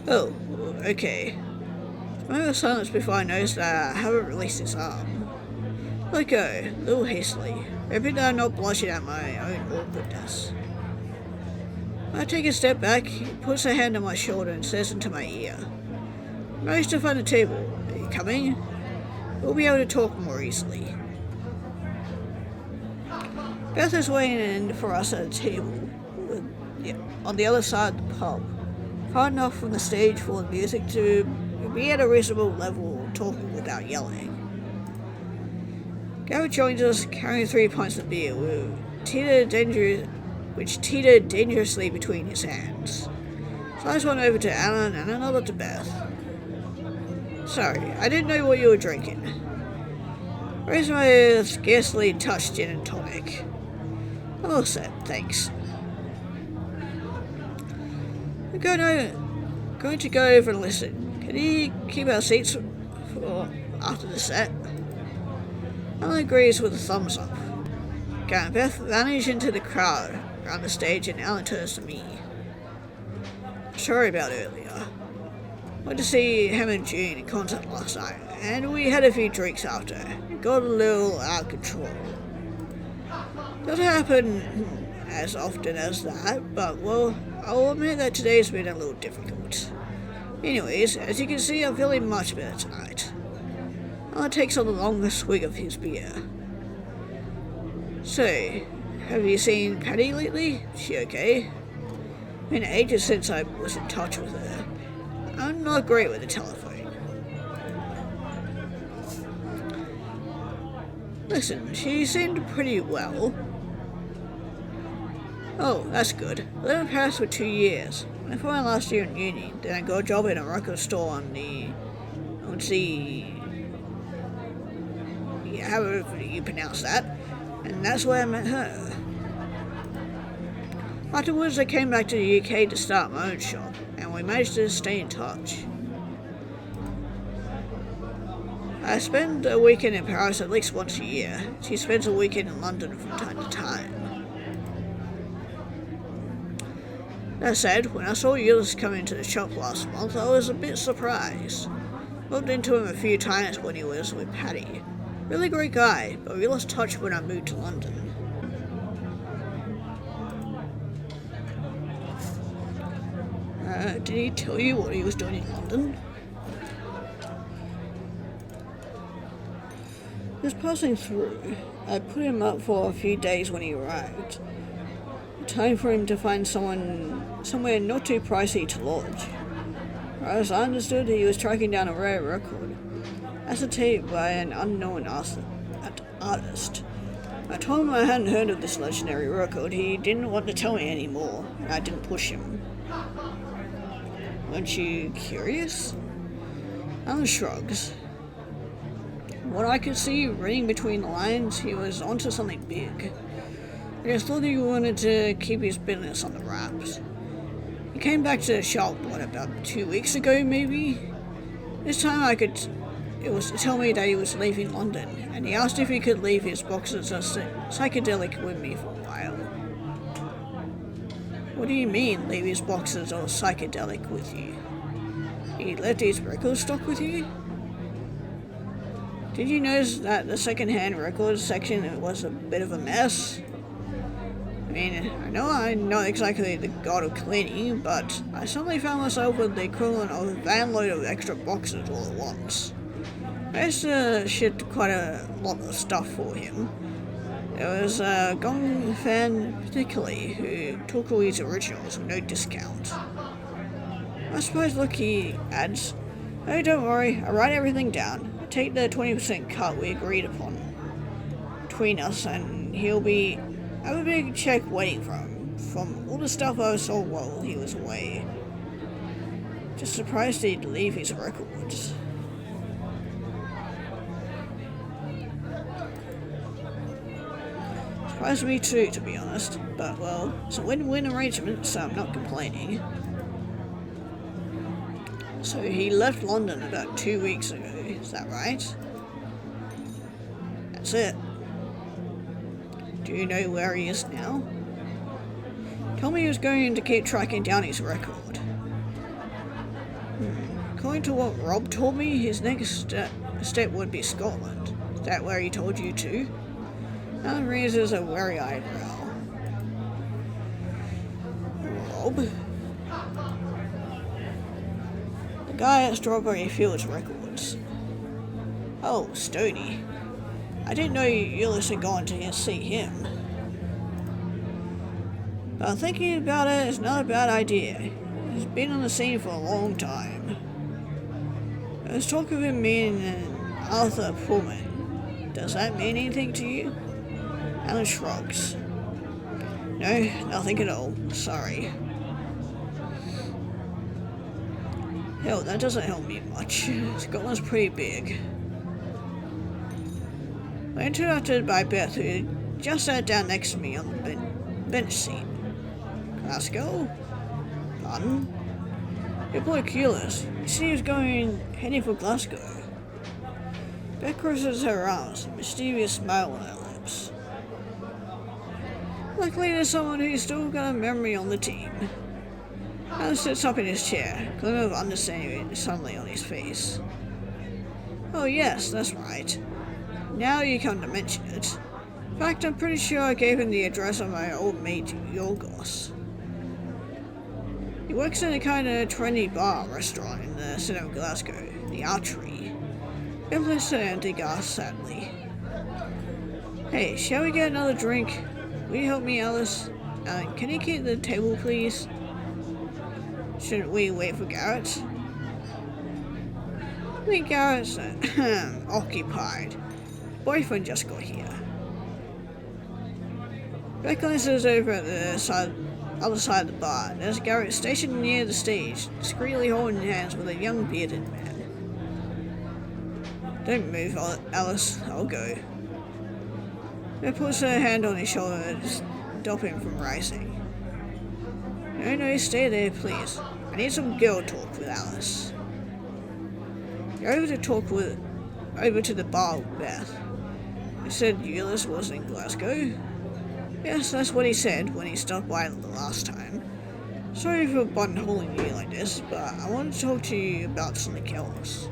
Oh, okay. A moment of silence before I notice that I haven't released his arm. Let go, a little hastily, hoping that I'm not blushing at my own awkwardness. When I take a step back, he puts a hand on my shoulder and says into my ear, I managed to find a table. Are you coming? We'll be able to talk more easily. Beth is waiting in for us at a table on the other side of the pub, far enough from the stage full of music to be at a reasonable level talking without yelling. Garrett joins us carrying 3 pints of beer, which teetered dangerously between his hands. Slides one over to Alan and another to Beth. Sorry, I didn't know what you were drinking. Raised my scarcely touched gin and tonic. I'm all set, thanks. I'm going to go over and listen. Can you keep our seats for after the set? Alan agrees with a thumbs up. Garrett and Beth vanish into the crowd around the stage and Alan turns to me. Sorry about earlier. Went to see him and June in concert last night, and we had a few drinks after. It got a little out of control. Doesn't happen as often as that, but well, I'll admit that today's been a little difficult. Anyways, as you can see, I'm feeling much better tonight. Alan takes on the longest swig of his beer. So, have you seen Patty lately? She okay? Been ages since I was in touch with her. I'm not great with the telephone. Listen, she seemed pretty well. Oh, that's good. I lived in Paris for 2 years. I for my last year in uni, then I got a job in a record store on the however you pronounce that, and that's where I met her. Afterwards, I came back to the UK to start my own shop, and we managed to stay in touch. I spend a weekend in Paris at least once a year. She spends a weekend in London from time to time. That said, when I saw Euless come into the shop last month, I was a bit surprised. Bumped into him a few times when he was with Patty. Really great guy, but we lost touch when I moved to London. Did he tell you what he was doing in London? Just passing through, I put him up for a few days when he arrived. Time for him to find somewhere not too pricey to lodge. As I understood, he was tracking down a rare record, ascertained by an unknown artist. I told him I hadn't heard of this legendary record. He didn't want to tell me anymore, and I didn't push him. Weren't you curious? Alan shrugs. What I could see, reading between the lines, he was onto something big. I just thought he wanted to keep his business on the wraps. He came back to the shop, about 2 weeks ago, maybe? This time it was to tell me that he was leaving London, and he asked if he could leave his boxes of psychedelic with me for a while. What do you mean, leave his boxes of psychedelic with you? He left his record stock with you? Did you notice that the second-hand records section was a bit of a mess? I mean, I know I'm not exactly the god of cleaning, but I suddenly found myself with the equivalent of a van load of extra boxes all at once. I used to ship quite a lot of stuff for him. There was a Gong fan particularly who took all his originals with no discount. I suppose he adds, "Oh, don't worry, I write everything down. I take the 20% cut we agreed upon between us, and I have a big check waiting for him from all the stuff I sold while he was away. Just surprised he'd leave his records." Surprised me too, to be honest, but well, it's a win-win arrangement, so I'm not complaining. So he left London about 2 weeks ago, is that right? That's it. Do you know where he is now? Told me he was going to keep tracking down his record. According to what Rob told me, his next step would be Scotland. Is that where he told you to? Alan raises a wary eyebrow. Rob? The guy at Strawberry Fields Records. Oh, Stoney. I didn't know Euless had gone to see him. But thinking about it, it's not a bad idea. He's been on the scene for a long time. There's talk of him being an Arthur Pullman. Does that mean anything to you? Alan shrugs. No, nothing at all. Sorry. Hell, that doesn't help me much. Scotland's pretty big. We're interrupted by Beth, who just sat down next to me on the bench seat. Glasgow? Pardon? Your boy Euless. You said he was heading for Glasgow. Beth crosses her arms, a mischievous smile on her lips. Luckily there's someone who's still got a memory on the team. Alan sits up in his chair, a glimmer of understanding suddenly on his face. Oh yes, that's right. Now you come to mention it. In fact, I'm pretty sure I gave him the address of my old mate, Yorgos. He works in a kind of trendy bar restaurant in the centre of Glasgow, the Archery. Beth lifts her empty glass sadly. Hey, shall we get another drink? Will you help me, Alice? Can you keep the table, please? Shouldn't we wait for Garrett? I think Garrett's occupied. Boyfriend just got here. Beck glances over at the other side of the bar. There's Garrett stationed near the stage, discreetly holding hands with a young bearded man. Don't move, Alice. I'll go. Beth puts her hand on his shoulder to stop him from rising. No, stay there, please. I need some girl talk with Alice. Go over to the bar with Beth. You said Euless was in Glasgow? Yes, that's what he said when he stopped by the last time. Sorry for buttonholing you like this, but I want to talk to you about something else.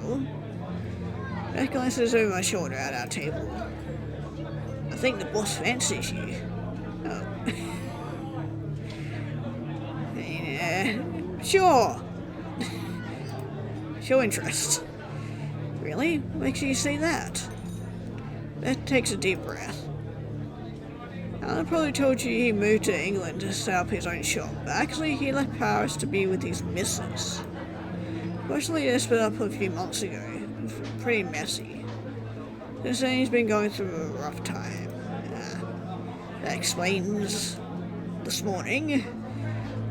Oh? Beth glances over my shoulder at our table. I think the boss fancies you. Oh. Sure. Show interest. Really? What makes you say that? Beth takes a deep breath. Alan probably told you he moved to England to set up his own shop, but actually he left Paris to be with his missus. Fortunately, they split up a few months ago. It was pretty messy. Since then, he's been going through a rough time. That explains this morning.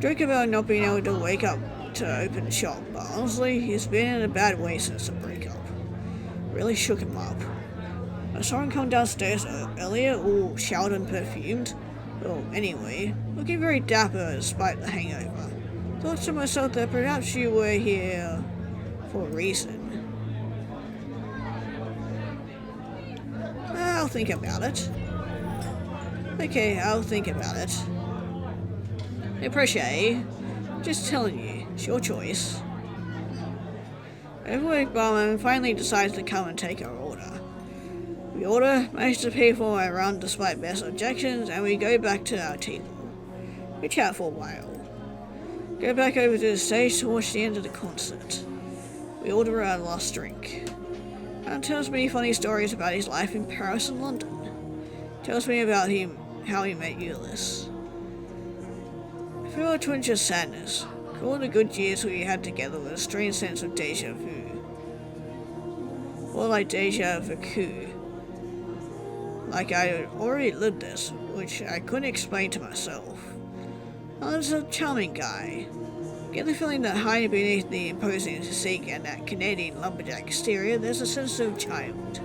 Joke about not being able to wake up to open the shop, but honestly, he's been in a bad way since the breakup. Really shook him up. I saw him come downstairs earlier, all showered and perfumed. Well, anyway, looking very dapper despite the hangover. Thought to myself that perhaps you were here for a reason. I'll think about it. Okay, I'll think about it. Appreciate. Just telling you, it's your choice. Overworked barman finally decides to come and take our order. We order, manage to pay for my run despite Beth's objections, and we go back to our table. We chat for a while. Go back over to the stage to watch the end of the concert. We order our last drink. Alan tells me funny stories about his life in Paris and London. Tells me about how he met Ulysses. I feel a twinge of sadness. All the good years we had together with a strange sense of deja vu. Or like deja vu. Like I had already lived this, which I couldn't explain to myself. Alan's a charming guy. Get the feeling that hiding beneath the imposing physique and that Canadian lumberjack exterior, there's a sensitive child.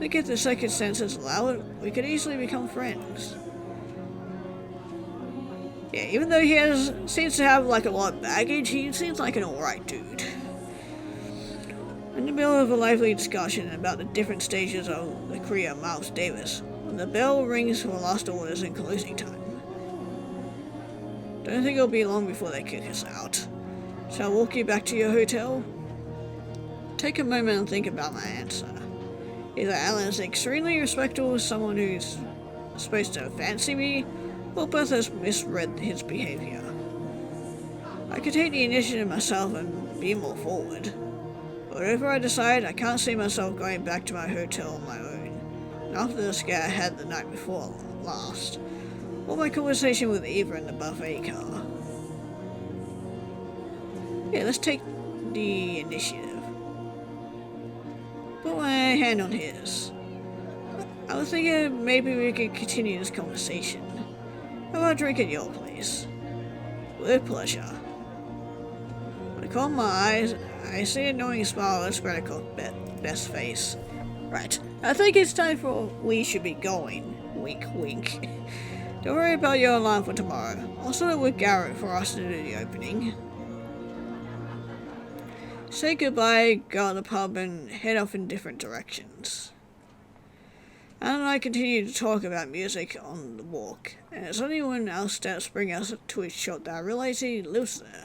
If if the second senses allow it, we could easily become friends. Yeah, even though seems to have like a lot of baggage, he seems like an alright dude. In the middle of a lively discussion about the different stages of the career of Miles Davis, when the bell rings for last orders and closing time. Don't think it'll be long before they kick us out. Shall I walk you back to your hotel? Take a moment and think about my answer. Either Alan is extremely respectful as someone who's supposed to fancy me, or Beth has misread his behavior. I could take the initiative myself and be more forward. Whatever I decide, I can't see myself going back to my hotel on my own. And after the scare I had the night before last, or my conversation with Eva in the buffet car. Yeah, let's take the initiative. Put my hand on his. I was thinking maybe we could continue this conversation. How about a drink at your place? With pleasure. I calm my eyes. I see a knowing smile spread across Beth's face. Right, I think it's time for we should be going. Wink, wink. Don't worry about your alarm for tomorrow. I'll sort it with Garrett for us to do the opening. Say goodbye, go to the pub, and head off in different directions. Alan and I continue to talk about music on the walk, and it's only when our steps bring us to his shop that I realize he lives there.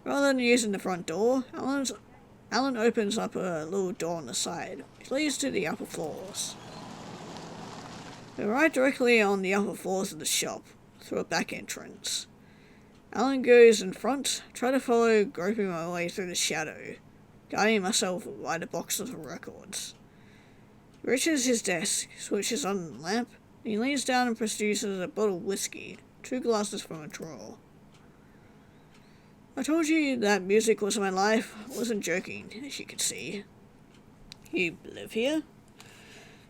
Rather than using the front door, Alan opens up a little door on the side, which leads to the upper floors. We're right directly on the upper floors of the shop, through a back entrance. Alan goes in front, try to follow, groping my way through the shadow, guiding myself by the box of records. He reaches his desk, switches on the lamp, and he leans down and produces a bottle of whiskey, 2 glasses from a drawer. I told you that music was my life. I wasn't joking, as you can see. You live here?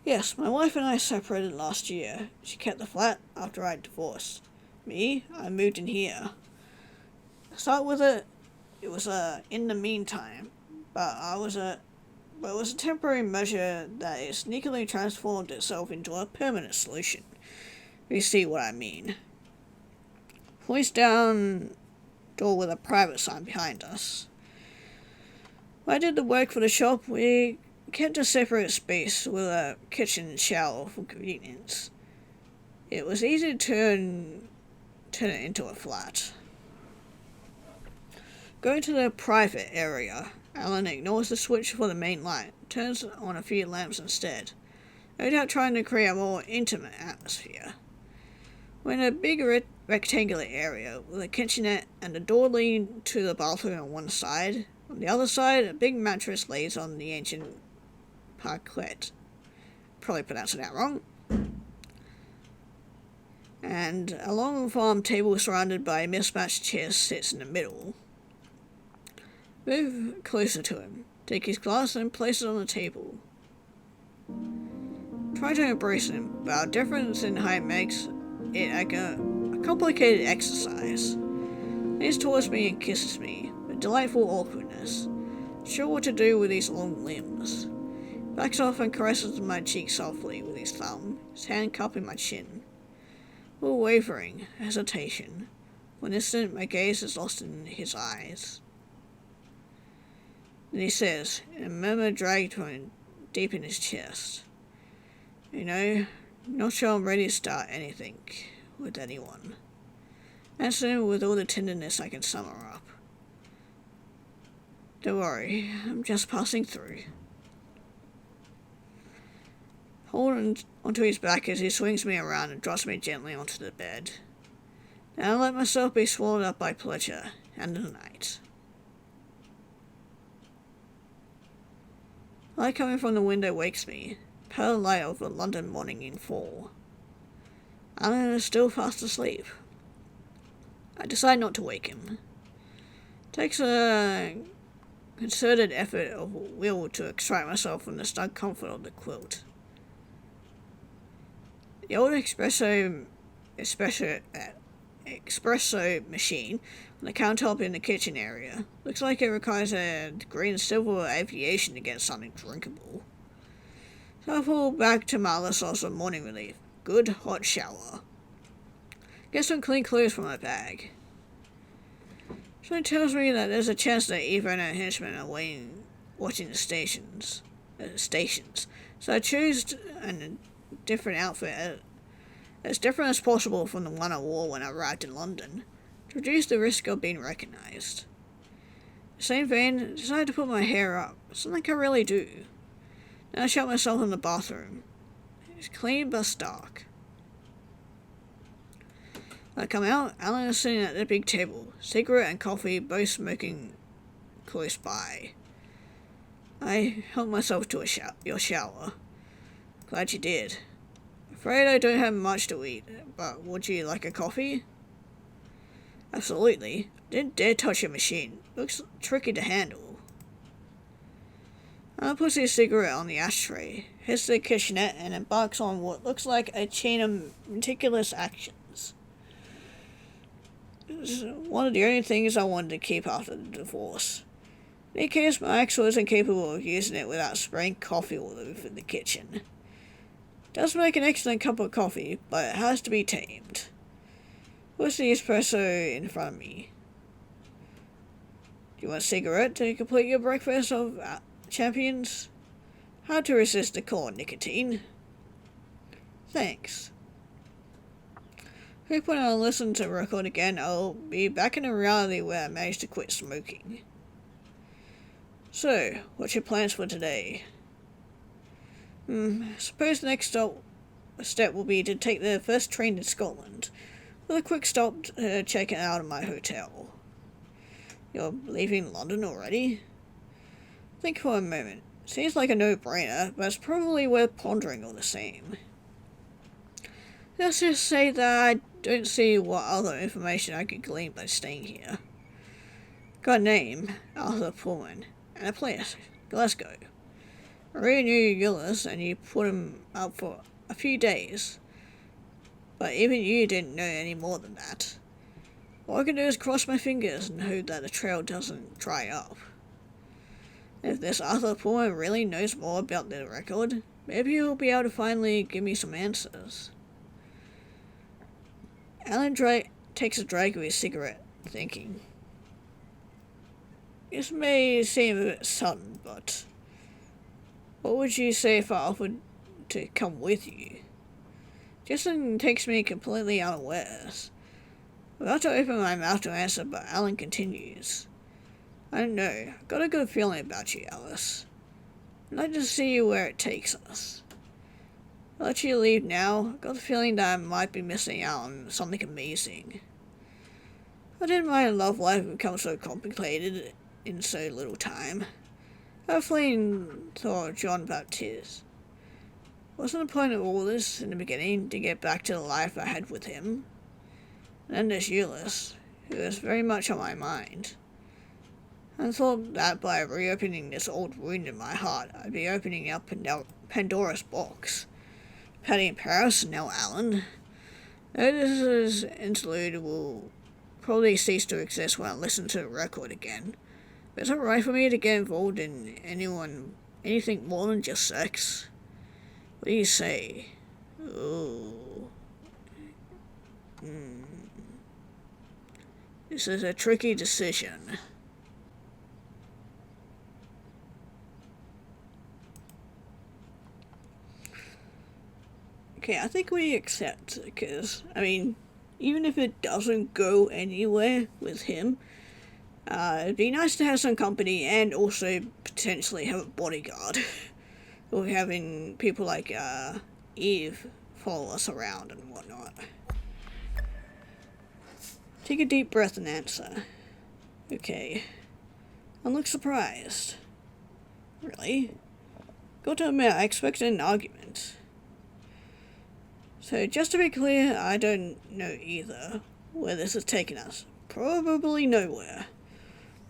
Yes, my wife and I separated last year. She kept the flat after I divorced. Me, I moved in here. To start with it was in the meantime, but it was a temporary measure that it sneakily transformed itself into a permanent solution. You see what I mean. Voice down door with a private sign behind us. When I did the work for the shop, we kept a separate space with a kitchen and shower for convenience. It was easy to turn it into a flat. Going to the private area, Alan ignores the switch for the main light, turns on a few lamps instead, no doubt trying to create a more intimate atmosphere. We're in a big rectangular area with a kitchenette and a door leading to the bathroom on one side. On the other side, a big mattress lays on the ancient parquet. Probably pronouncing that wrong. And a long farm table surrounded by mismatched chairs sits in the middle. Move closer to him. Take his glass and place it on the table. Try to embrace him, but our difference in height makes it a complicated exercise. Leans towards me and kisses me, with delightful awkwardness. Sure what to do with these long limbs. Backs off and caresses my cheek softly with his thumb, his hand cupping my chin. All wavering, hesitation. For an instant, my gaze is lost in his eyes. Then he says, in a murmur dragged from deep in his chest, "You know, not sure I'm ready to start anything with anyone." Answer him with all the tenderness I can summon up. "Don't worry, I'm just passing through." Hold onto his back as he swings me around and drops me gently onto the bed. Then I let myself be swallowed up by pleasure and the night. Light coming from the window wakes me, pale light of a London morning in fall. Alan is still fast asleep. I decide not to wake him. It takes a concerted effort of will to extract myself from the snug comfort of the quilt. The old espresso machine on the countertop in the kitchen area looks like it requires a degree in civil aviation to get something drinkable. So I fall back to my other source of morning relief. Good hot shower. Get some clean clothes from my bag. Something tells me that there's a chance that Eva and her henchmen are watching the stations. So I choose a different outfit, as different as possible from the one I wore when I arrived in London, to reduce the risk of being recognised. In the same vein, I decided to put my hair up, something I really do. Then I shut myself in the bathroom. It's clean but stark. When I come out, Alan is sitting at the big table, cigarette and coffee both smoking close by. I helped myself to your shower. Glad you did. Afraid I don't have much to eat, but would you like a coffee? Absolutely. Didn't dare touch your machine. Looks tricky to handle. Alan puts his cigarette on the ashtray, heads to the kitchenette, and embarks on what looks like a chain of meticulous actions. It was one of the only things I wanted to keep after the divorce. In case my ex wasn't capable of using it without spraying coffee all over the kitchen. It does make an excellent cup of coffee, but it has to be tamed. Puts the espresso in front of me. Do you want a cigarette to complete your breakfast of champions? How to resist the call of nicotine? Thanks. Quick when I listen to record again, I'll be back in a reality where I managed to quit smoking. So, what's your plans for today? I suppose the next step will be to take the first train to Scotland, with a quick stop to check out of my hotel. You're leaving London already? Think for a moment. Seems like a no-brainer, but it's probably worth pondering all the same. Let's just say that I don't see what other information I could glean by staying here. Got a name, Arthur Pullman, and a place, Glasgow. I really knew Ulysses and you put him up for a few days, but even you didn't know any more than that. All I can do is cross my fingers and hope that the trail doesn't dry up. If this Arthur Pullman really knows more about the record, maybe he'll be able to finally give me some answers. Alan takes a drag of his cigarette, thinking. This may seem a bit sudden, but what would you say if I offered to come with you? Justin takes me completely unawares. I'm about to open my mouth to answer, but Alan continues. I don't know. I've got a good feeling about you, Alice. I'd like to see where it takes us. I'll let you leave now. I've got the feeling that I might be missing out on something amazing. I didn't my love life become so complicated in so little time. I thought John Baptiste. Wasn't the point of all this in the beginning to get back to the life I had with him? And then there's Euless, who is very much on my mind. I thought that by reopening this old wound in my heart, I'd be opening up Pandora's box. Patty in Paris, and now Alan. This interlude will probably cease to exist when I listen to the record again. But is it right for me to get involved in anything more than just sex? What do you say? Ooh. This is a tricky decision. Okay, I think we accept, because, I mean, even if it doesn't go anywhere with him, it'd be nice to have some company and also potentially have a bodyguard. Or having people like Eve follow us around and whatnot. Take a deep breath and answer. Okay. I look surprised. Really? Got to admit, I expected an argument. So, just to be clear, I don't know either where this is taking us. Probably nowhere.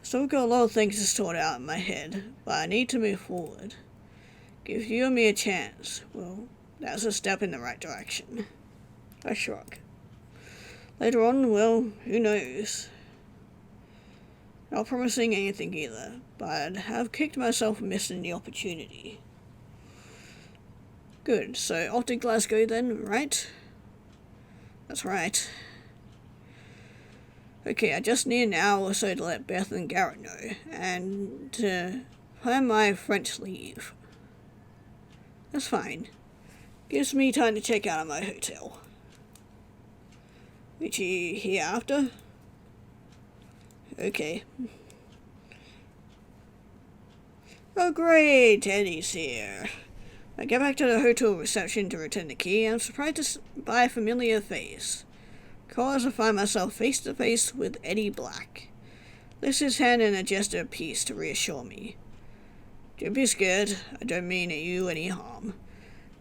Still got a lot of things to sort out in my head, but I need to move forward. Give you and me a chance. Well, that's a step in the right direction. I shrug. Later on, well, who knows? Not promising anything either, but I'd have kicked myself for missing the opportunity. Good, so off to Glasgow then, right? That's right. Okay, I just need an hour or so to let Beth and Garrett know, and to plan my French leave. That's fine. Gives me time to check out of my hotel. Meet you here after? Okay. Oh great, Eddie's here. I get back to the hotel reception to return the key, and I'm surprised by a familiar face. Cause I find myself face to face with Eddie Black. Lifts his hand in a gesture of peace to reassure me. Don't be scared, I don't mean you any harm.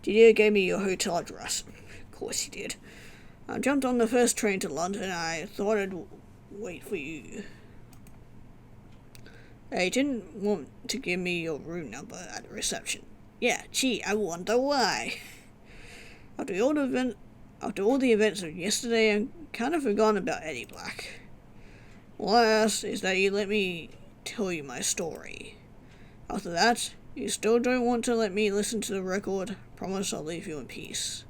Didier gave me your hotel address. Of course he did. I jumped on the first train to London and I thought I'd wait for you. He didn't want to give me your room number at the reception. Yeah, gee, I wonder why. After all the events of yesterday, I'm kind of forgotten about Eddie Black. All I ask is that you let me tell you my story. After that, you still don't want to let me listen to the record, promise I'll leave you in peace.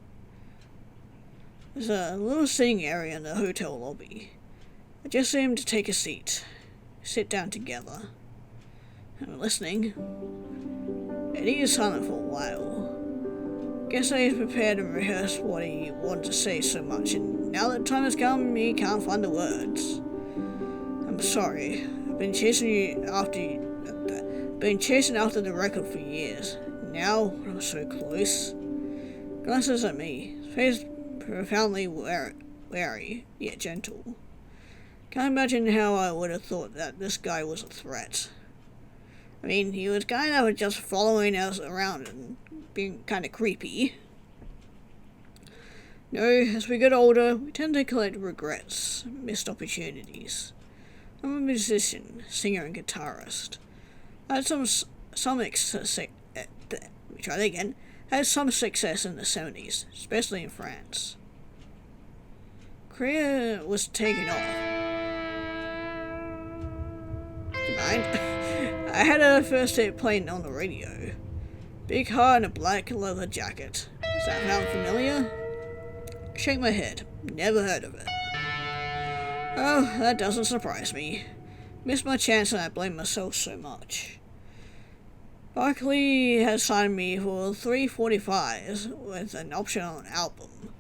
There's a little sitting area in the hotel lobby. I just aim to take a seat. Sit down together. I'm listening. Eddie is silent for a while. Guess he's prepared and rehearsed what he wanted to say so much, and now that time has come, he can't find the words. I'm sorry. I've been chasing after the record for years. Now, I'm so close. Glances at me, his face profoundly wary, yet gentle. Can't imagine how I would have thought that this guy was a threat. I mean, he was kind of just following us around and being kind of creepy. No, as we get older, we tend to collect regrets, missed opportunities. I'm a musician, singer and guitarist. I had some success in the 70s, especially in France. Career was taking off. Do you mind? I had a first hit playing on the radio. Big heart and a black leather jacket. Does that sound familiar? Shake my head. Never heard of it. Oh, that doesn't surprise me. Missed my chance and I blame myself so much. Barclay has signed me for 345s with an option on an album.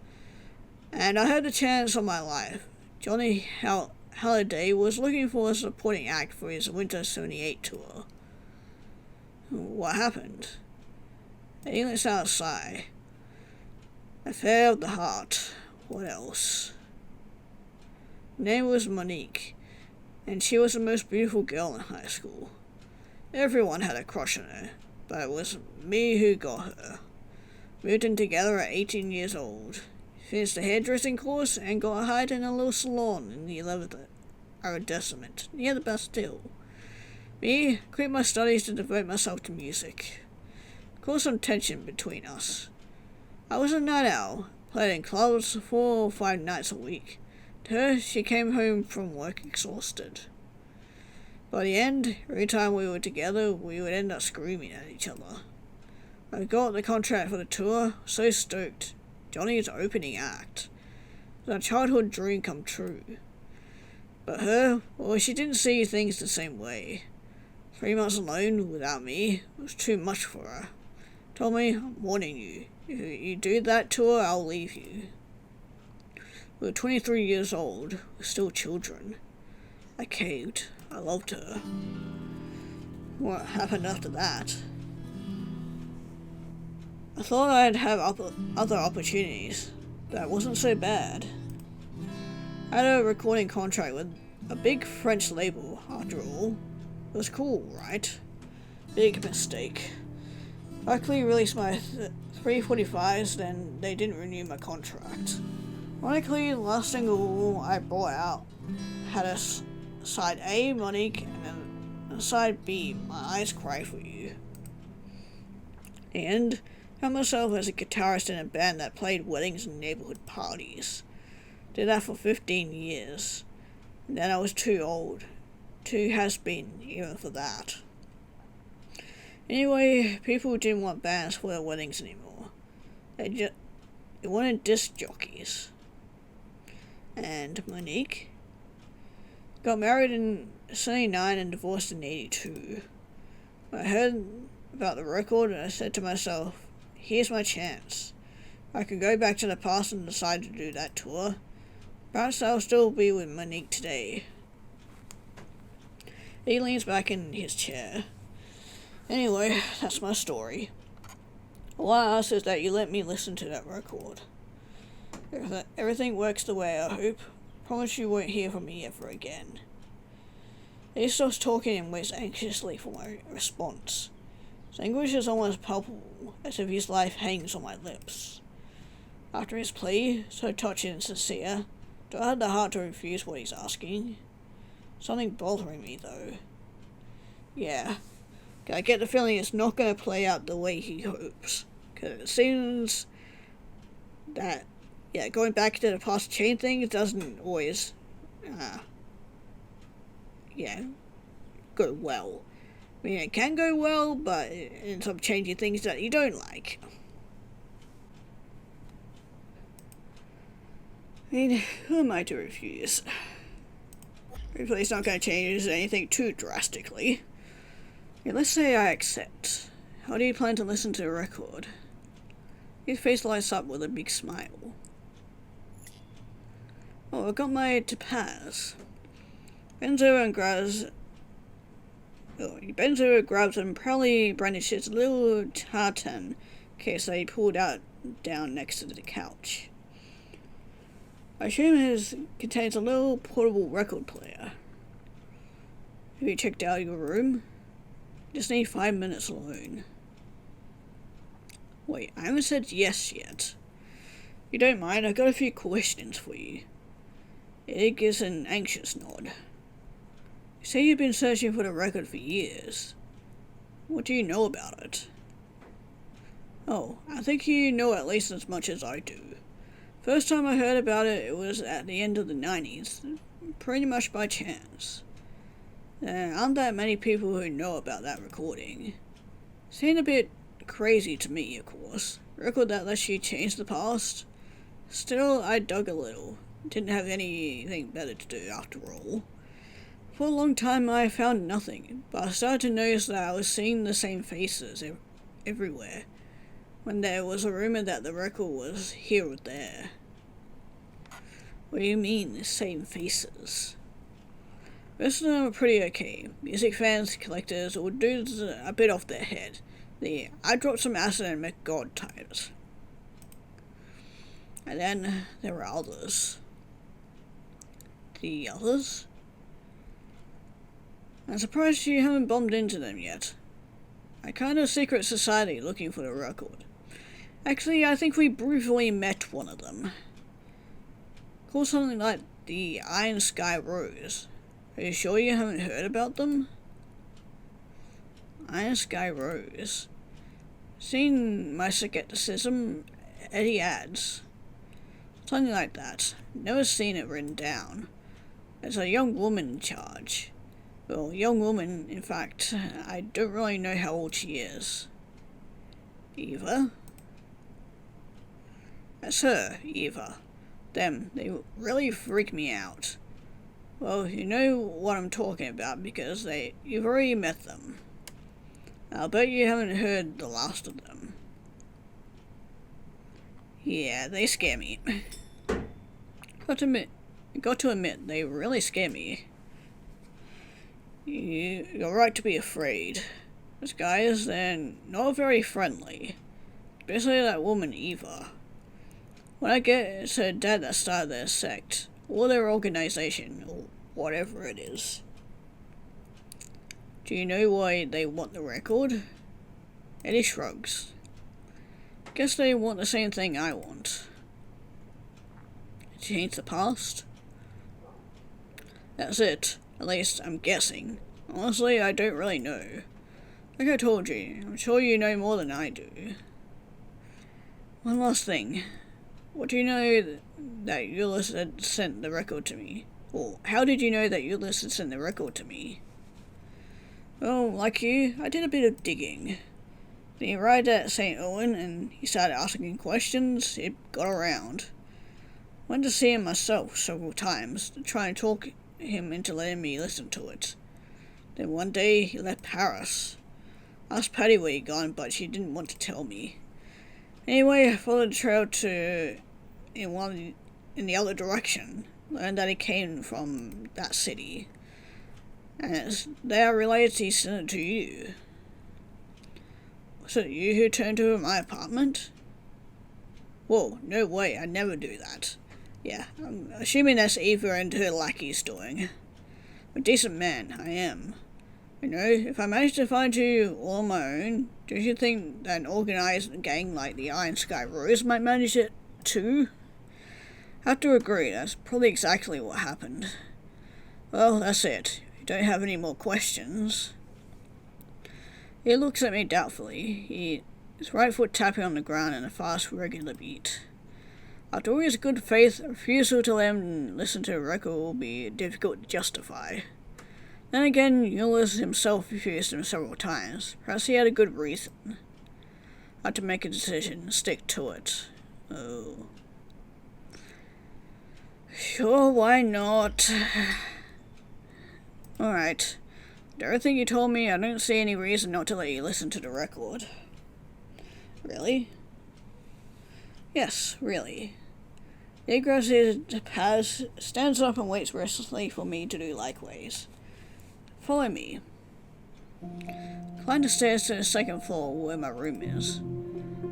And I had the chance of my life. Johnny Halliday was looking for a supporting act for his Winter 78 tour. What happened? He lets out a sigh. Affair of the heart. What else? Her name was Monique, and she was the most beautiful girl in high school. Everyone had a crush on her, but it was me who got her. Moved in together at 18 years old. Finished the hairdressing course and got hired in a little salon in the 11th arrondissement, near the Bastille. Me, quit my studies to devote myself to music. Caused some tension between us. I was a night owl, played in clubs 4 or 5 nights a week. To her, she came home from work exhausted. By the end, every time we were together, we would end up screaming at each other. I got the contract for the tour, so stoked. Johnny's opening act. It was a childhood dream come true. But her, well, she didn't see things the same way. 3 months alone without me was too much for her. Told me, I'm warning you, if you do that tour, I'll leave you. We were 23 years old, we're still children. I caved. I loved her. What happened after that? I thought I'd have other opportunities, but it wasn't so bad. I had a recording contract with a big French label, after all. It was cool, right? Big mistake. Luckily released my 345s, then they didn't renew my contract. Ironically, the last single I brought out had a side A, Monique, and then a side B, My Eyes Cry For You. And found myself as a guitarist in a band that played weddings and neighborhood parties. Did that for 15 years. And then I was too old. Too has-been, even for that. Anyway, people didn't want bands for their weddings anymore. They wanted disc jockeys. And Monique got married in 79 and divorced in 82. I heard about the record and I said to myself, here's my chance. I could go back to the past and decide to do that tour. Perhaps I'll still be with Monique today. He leans back in his chair. Anyway, that's my story. All I ask is that you let me listen to that record. If everything works the way I hope, promise you won't hear from me ever again. He stops talking and waits anxiously for my response. His anguish is almost palpable, as if his life hangs on my lips. After his plea, so touching and sincere, do I have the heart to refuse what he's asking? Something bothering me, though. Yeah, I get the feeling it's not going to play out the way he hopes. Because it seems that, going back to the past chain thing doesn't always, go well. I mean, it can go well, but it ends up changing things that you don't like. I mean, who am I to refuse? Hopefully it's not going to change anything too drastically. Let's say I accept. How do you plan to listen to the record? His face lights up with a big smile. Oh, I got my Topaz. He bends over, grabs and proudly brandishes a little tartan case that he pulled out down next to the couch. I assume his contains a little portable record player. Have you checked out your room? Just need 5 minutes alone. Wait, I haven't said yes yet. If you don't mind, I've got a few questions for you. It gives an anxious nod. You say you've been searching for the record for years. What do you know about it? Oh, I think you know at least as much as I do. First time I heard about it, it was at the end of the 90s, pretty much by chance. There aren't that many people who know about that recording. Seemed a bit crazy to me, of course. A record that lets you change the past. Still, I dug a little. Didn't have anything better to do after all. For a long time I found nothing, but I started to notice that I was seeing the same faces everywhere, when there was a rumor that the record was here or there. What do you mean, the same faces? Most of them are pretty okay. Music fans, collectors, or dudes a bit off their head. I dropped some acid and met God types. And then there were others. The others? I'm surprised you haven't bumped into them yet. A kind of secret society looking for the record. Actually, I think we briefly met one of them. Called something like the Iron Sky Rose. Are you sure you haven't heard about them? Iron Sky Rose. Seen my skepticism? Any ads? Something like that. Never seen it written down. There's a young woman in charge. Well, young woman, in fact, I don't really know how old she is. Eva? That's her, Eva. Them, they really freak me out. Well, you know what I'm talking about because you've already met them. I'll bet you haven't heard the last of them. Yeah, they scare me. Got to admit, they really scare me. You're right to be afraid. Those guys, they're not very friendly. Especially that woman, Eva. When I get it's her dad that started their sect, or their organization, or whatever it is. Do you know why they want the record? Eddie shrugs. Guess they want the same thing I want. Change the past? That's it. At least, I'm guessing. Honestly, I don't really know. Like I told you, I'm sure you know more than I do. One last thing. What do you know that Ulysses had sent the record to me? Or how did you know that Ulysses sent the record to me? Well, like you, I did a bit of digging. When he arrived at St. Owen and he started asking questions, it got around. Went to see him myself several times to try and talk him into letting me listen to it. Then one day he left Paris. Asked Patty where he'd gone, but she didn't want to tell me. Anyway, I followed the trail in the other direction. Learned that he came from that city. And they are related he sent it to you. Was it you who turned to my apartment? Whoa, no way, I'd never do that. Yeah, I'm assuming that's Eva and her lackeys doing. I'm a decent man, I am. You know, if I manage to find you all on my own, don't you think that an organized gang like the Iron Sky Rose might manage it too? I have to agree, that's probably exactly what happened. Well, that's it. If you don't have any more questions. He looks at me doubtfully, his right foot tapping on the ground in a fast, regular beat. After all his good faith, a refusal to let him listen to a record will be difficult to justify. Then again, Ulysses himself refused him several times. Perhaps he had a good reason. I had to make a decision, stick to it. Oh. Sure, why not? Alright. With everything you told me, I don't see any reason not to let you listen to the record. Really? Yes, really. He grabs his pads, stands up and waits restlessly for me to do likewise. Follow me. Climb the stairs to the second floor where my room is.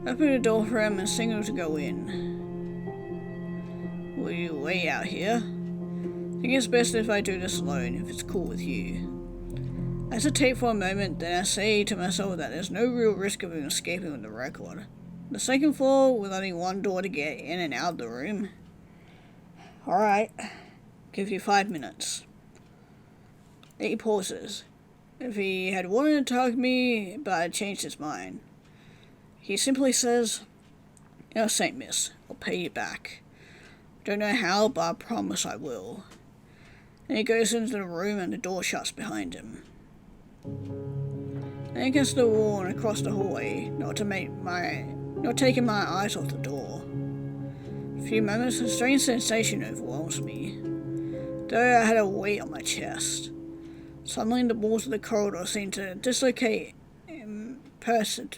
Open the door for him and signal to go in. Will you wait out here? I think it's best if I do this alone, if it's cool with you. I hesitate for a moment, then I say to myself that there's no real risk of him escaping with the record. The second floor, with only one door to get in and out of the room. Alright, give you 5 minutes. He pauses. If he had wanted to hug me, but had changed his mind. He simply says, "No, Saint Miss, I'll pay you back. Don't know how, but I promise I will." And he goes into the room and the door shuts behind him. Then against the wall and across the hallway, not taking my eyes off the door. For a few moments, a strange sensation overwhelms me. Though I had a weight on my chest. Suddenly, the walls of the corridor seemed to dislocate in person.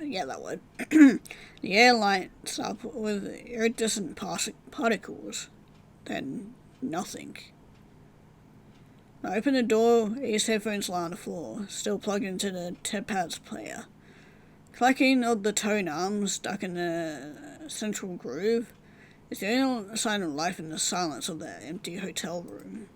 Yeah, that word. The air lights up with iridescent particles. Then, nothing. I open the door, his headphones lie on the floor, still plugged into the TEDPAD's player. Clacking of the tone arms stuck in the central groove is the only sign of life in the silence of that empty hotel room.